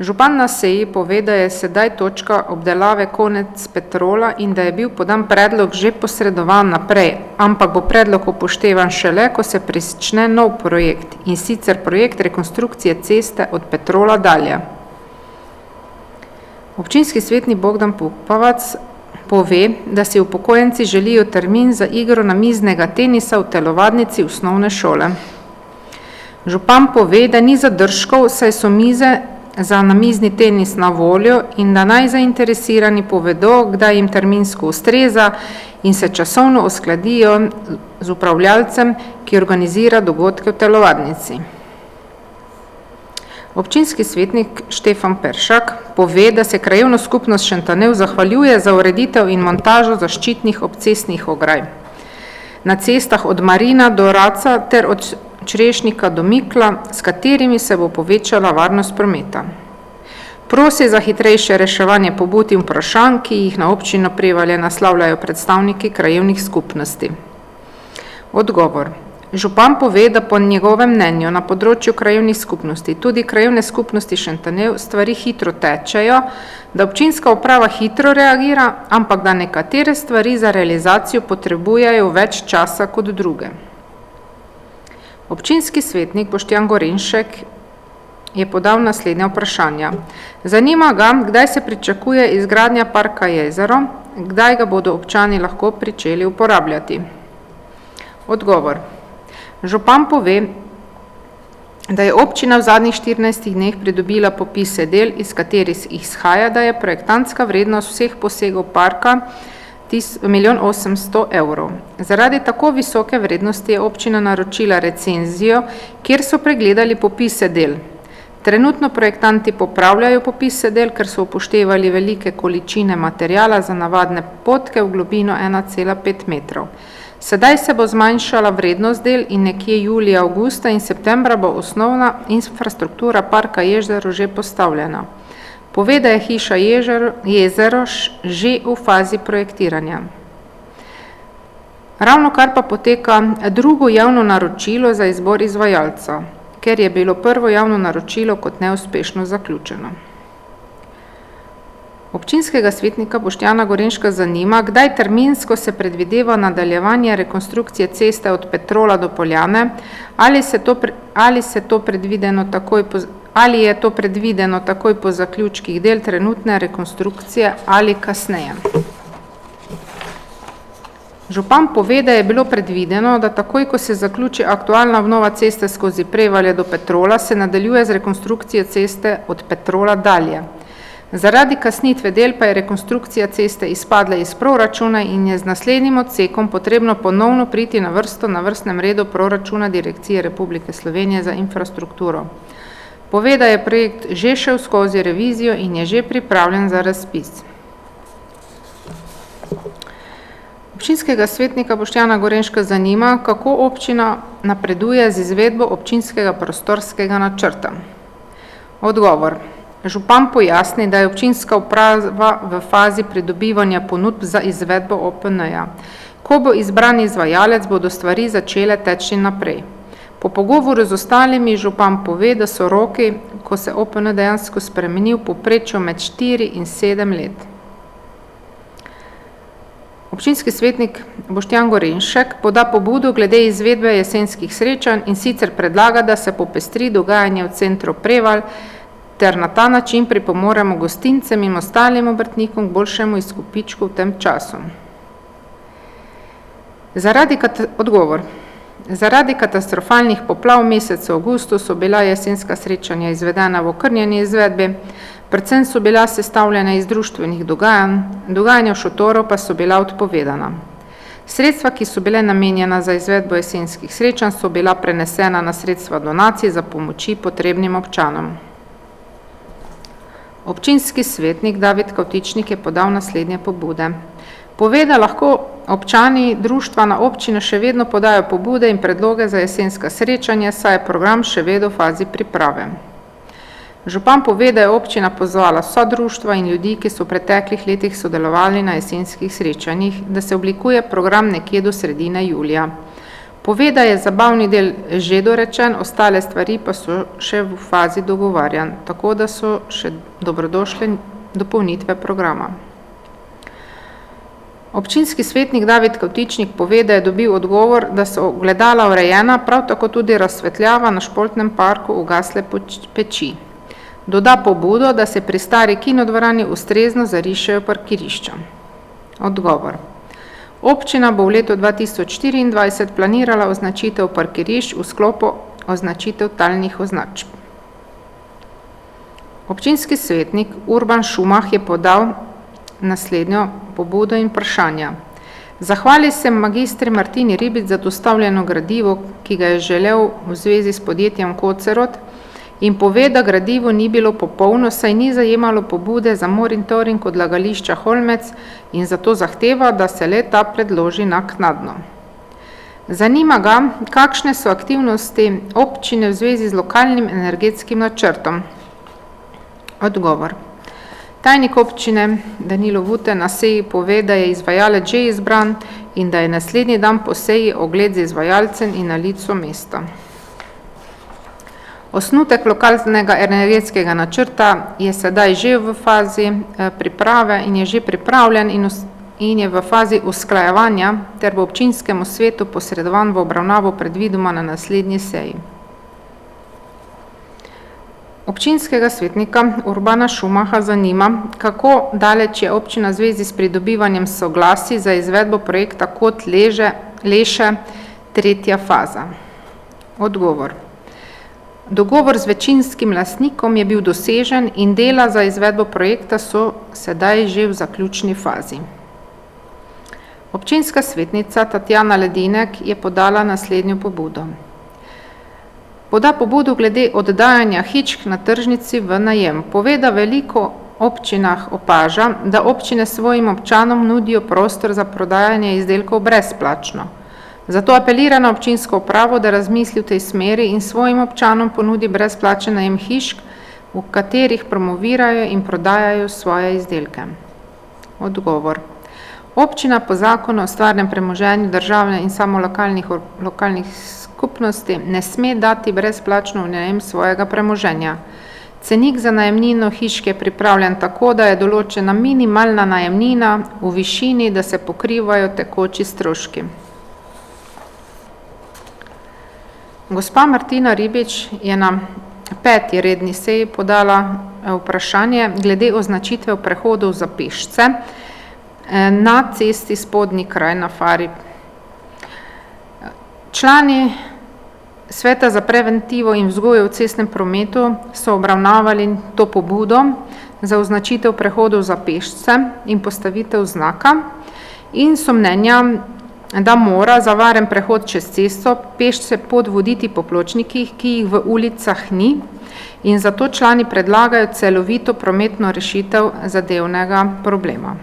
Župan na seji pove, da je sedaj točka obdelave konec Petrola in da je bil podan predlog že posredovan naprej, ampak bo predlog upoštevan šele, ko se prične nov projekt, in sicer projekt rekonstrukcije ceste od Petrola dalje. Občinski svetnik Bogdan Pupovac pove, da si upokojenci želijo termin za igro namiznega tenisa v telovadnici osnovne šole. Župan pove, da ni zadržkov, saj so mize za namizni tenis na voljo in da naj zainteresirani povedo, kdaj jim terminsko ustreza in se časovno uskladijo z upravljalcem, ki organizira dogodke v telovadnici. Občinski svetnik Štefan Peršak pove, da se krajevna skupnost Šentjernej zahvaljuje za ureditev in montažo zaščitnih obcestnih ograj na cestah od Marina do Raca ter od Črešnika do Mikla, s katerimi se bo povečala varnost prometa. Prosi za hitrejše reševanje pobud in vprašanj, ki jih na občino Prevalje naslavljajo predstavniki krajevnih skupnosti. Odgovor. Župan pove, da po njegovem mnenju na področju krajevnih skupnosti, tudi krajevne skupnosti Šentjernej, stvari hitro tečejo, da občinska uprava hitro reagira, ampak da nekatere stvari za realizacijo potrebujejo več časa kot druge. Občinski svetnik Boštjan Gorenšek je podal naslednja vprašanja. Zanima ga, kdaj se pričakuje izgradnja parka Jezero, kdaj ga bodo občani lahko pričeli uporabljati. Odgovor. Župan pove, da je občina v zadnjih 14 dneh pridobila popise del, iz katerih izhaja, da je projektantska vrednost vseh posegov parka 1.800.000 evrov. Zaradi tako visoke vrednosti je občina naročila recenzijo, kjer so pregledali popise del. Trenutno projektanti popravljajo popise del, ker so upoštevali velike količine materijala za navadne potke v globino 1,5 metrov. Sedaj se bo zmanjšala vrednost del in nekje julija, avgusta in septembra bo osnovna infrastruktura parka Jezero že postavljena. Pove, da je hiša Jezero že v fazi projektiranja. Ravnokar pa poteka drugo javno naročilo za izbor izvajalca, ker je bilo prvo javno naročilo kot neuspešno zaključeno. Občinskega svetnika Boštjana Gorenška zanima, kdaj terminsko se predvideva nadaljevanje rekonstrukcije ceste od Petrola do Poljane, ali je to predvideno takoj po zaključkih del trenutne rekonstrukcije ali kasneje. Župan pove, da je bilo predvideno, da takoj, ko se zaključi aktualna obnova ceste skozi Prevalje do Petrola, se nadaljuje z rekonstrukcijo ceste od Petrola dalje. Zaradi kasnitve del pa je rekonstrukcija ceste izpadla iz proračuna in je z naslednjim odsekom potrebno ponovno priti na vrsto na vrstnem redu proračuna Direkcije Republike Slovenije za infrastrukturo. Pove, da je projekt že šel skozi revizijo in je že pripravljen za razpis. Občinskega svetnika Boštjana Gorenška zanima, kako občina napreduje z izvedbo občinskega prostorskega načrta. Odgovor. Župan pojasni, da je občinska uprava v fazi pridobivanja ponudb za izvedbo OPN-ja. Ko bo izbran izvajalec, bodo stvari začele teči naprej. Po pogovoru z ostalimi župan pove, da so roki, ko se OPN dejansko spremeni, v povprečju med 4 in 7 let. Občinski svetnik Boštjan Gorenšek poda pobudo glede izvedbe jesenskih srečanj in sicer predlaga, da se popestri dogajanje v centru Prevalj ter na ta način pripomoremo gostincem in ostalim obrtnikom k boljšemu izkupičku v tem času. Zaradi katastrofalnih poplav v mesecu avgustu so bila jesenska srečanja izvedena v okrnjeni izvedbi, predvsem so bila sestavljena iz društvenih dogajanj, dogajanja v šotoru pa so bila odpovedana. Sredstva, ki so bile namenjena za izvedbo jesenskih srečanj, so bila prenesena na sredstva donacij za pomoči potrebnim občanom. Občinski svetnik David Kavtičnik je podal naslednje pobude. Pove, da lahko občani društva na občine še vedno podajo pobude in predloge za jesenska srečanja, saj je program še vedno v fazi priprave. Župan pove, da je občina pozvala vsa društva in ljudi, ki so v preteklih letih sodelovali na jesenskih srečanjih, da se oblikuje program nekje do sredine julija. Pove, da je zabavni del že dorečen, ostale stvari pa so še v fazi dogovarjanj, tako da so še dobrodošle dopolnitve programa. Občinski svetnik David Kavtičnik pove, da je dobil odgovor, da so ogledala urejena, prav tako tudi razsvetljava na športnem parku ugasle peči. Doda pobudo, da se pri stari kinodvorani ustrezno zarišejo parkirišča. Odgovor. Občina bo v letu 2024 planirala označitev parkirišč v sklopu označitev talnih označb. Občinski svetnik Urban Šumah je podal naslednjo pobudo in vprašanja. Zahvali se magistri Martini Ribic za dostavljeno gradivo, ki ga je želel v zvezi s podjetjem Kocerod, in pove, da gradivo ni bilo popolno, saj ni zajemalo pobude za monitoring odlagališča Holmec in zato zahteva, da se le ta predloži naknadno. Zanima ga, kakšne so aktivnosti občine v zvezi z lokalnim energetskim načrtom. Odgovor. Tajnik občine Danilo Vute na seji pove, da je izvajalec že izbran in da je naslednji dan po seji ogled z izvajalcem in na licu mesta. Osnutek lokalnega energetskega načrta je sedaj že v fazi priprave in je že pripravljen in je v fazi usklajevanja ter v občinskemu svetu posredovan v obravnavo predvidoma na naslednji seji. Občinskega svetnika Urbana Šumaha zanima, kako daleč je občina v zvezi s pridobivanjem soglasij za izvedbo projekta Kot Leše, tretja faza. Odgovor. Dogovor z večinskim lastnikom je bil dosežen in dela za izvedbo projekta so sedaj že v zaključni fazi. Občinska svetnica Tatjana Ledinek je podala naslednjo pobudo. Poda pobudo glede oddajanja hišk na tržnici v najem. Pove, da veliko občinah opaža, da občine svojim občanom nudijo prostor za prodajanje izdelkov brezplačno. Zato apelira na občinsko upravo, da razmisli v tej smeri in svojim občanom ponudi brezplačen najem hišk, v katerih promovirajo in prodajajo svoje izdelke. Odgovor. Občina po zakonu o stvarnem premoženju državne in samo lokalnih skupnosti ne sme dati brezplačno v najem svojega premoženja. Cenik za najemnino hiške je pripravljen tako, da je določena minimalna najemnina v višini, da se pokrivajo tekoči stroški. Gospa Martina Ribič je na 5. redni seji podala vprašanje glede označitve prehodov za pešce na cesti Spodnji kraj na Fari. Člani Sveta za preventivo in vzgojo v cestnem prometu so obravnavali to pobudo za označitev prehodov za pešce in postavitev znaka in so mnenja, da mora za varen prehod čez cesto pešce podvoditi po pločnikih, ki jih v ulicah ni, in zato člani predlagajo celovito prometno rešitev zadevnega problema.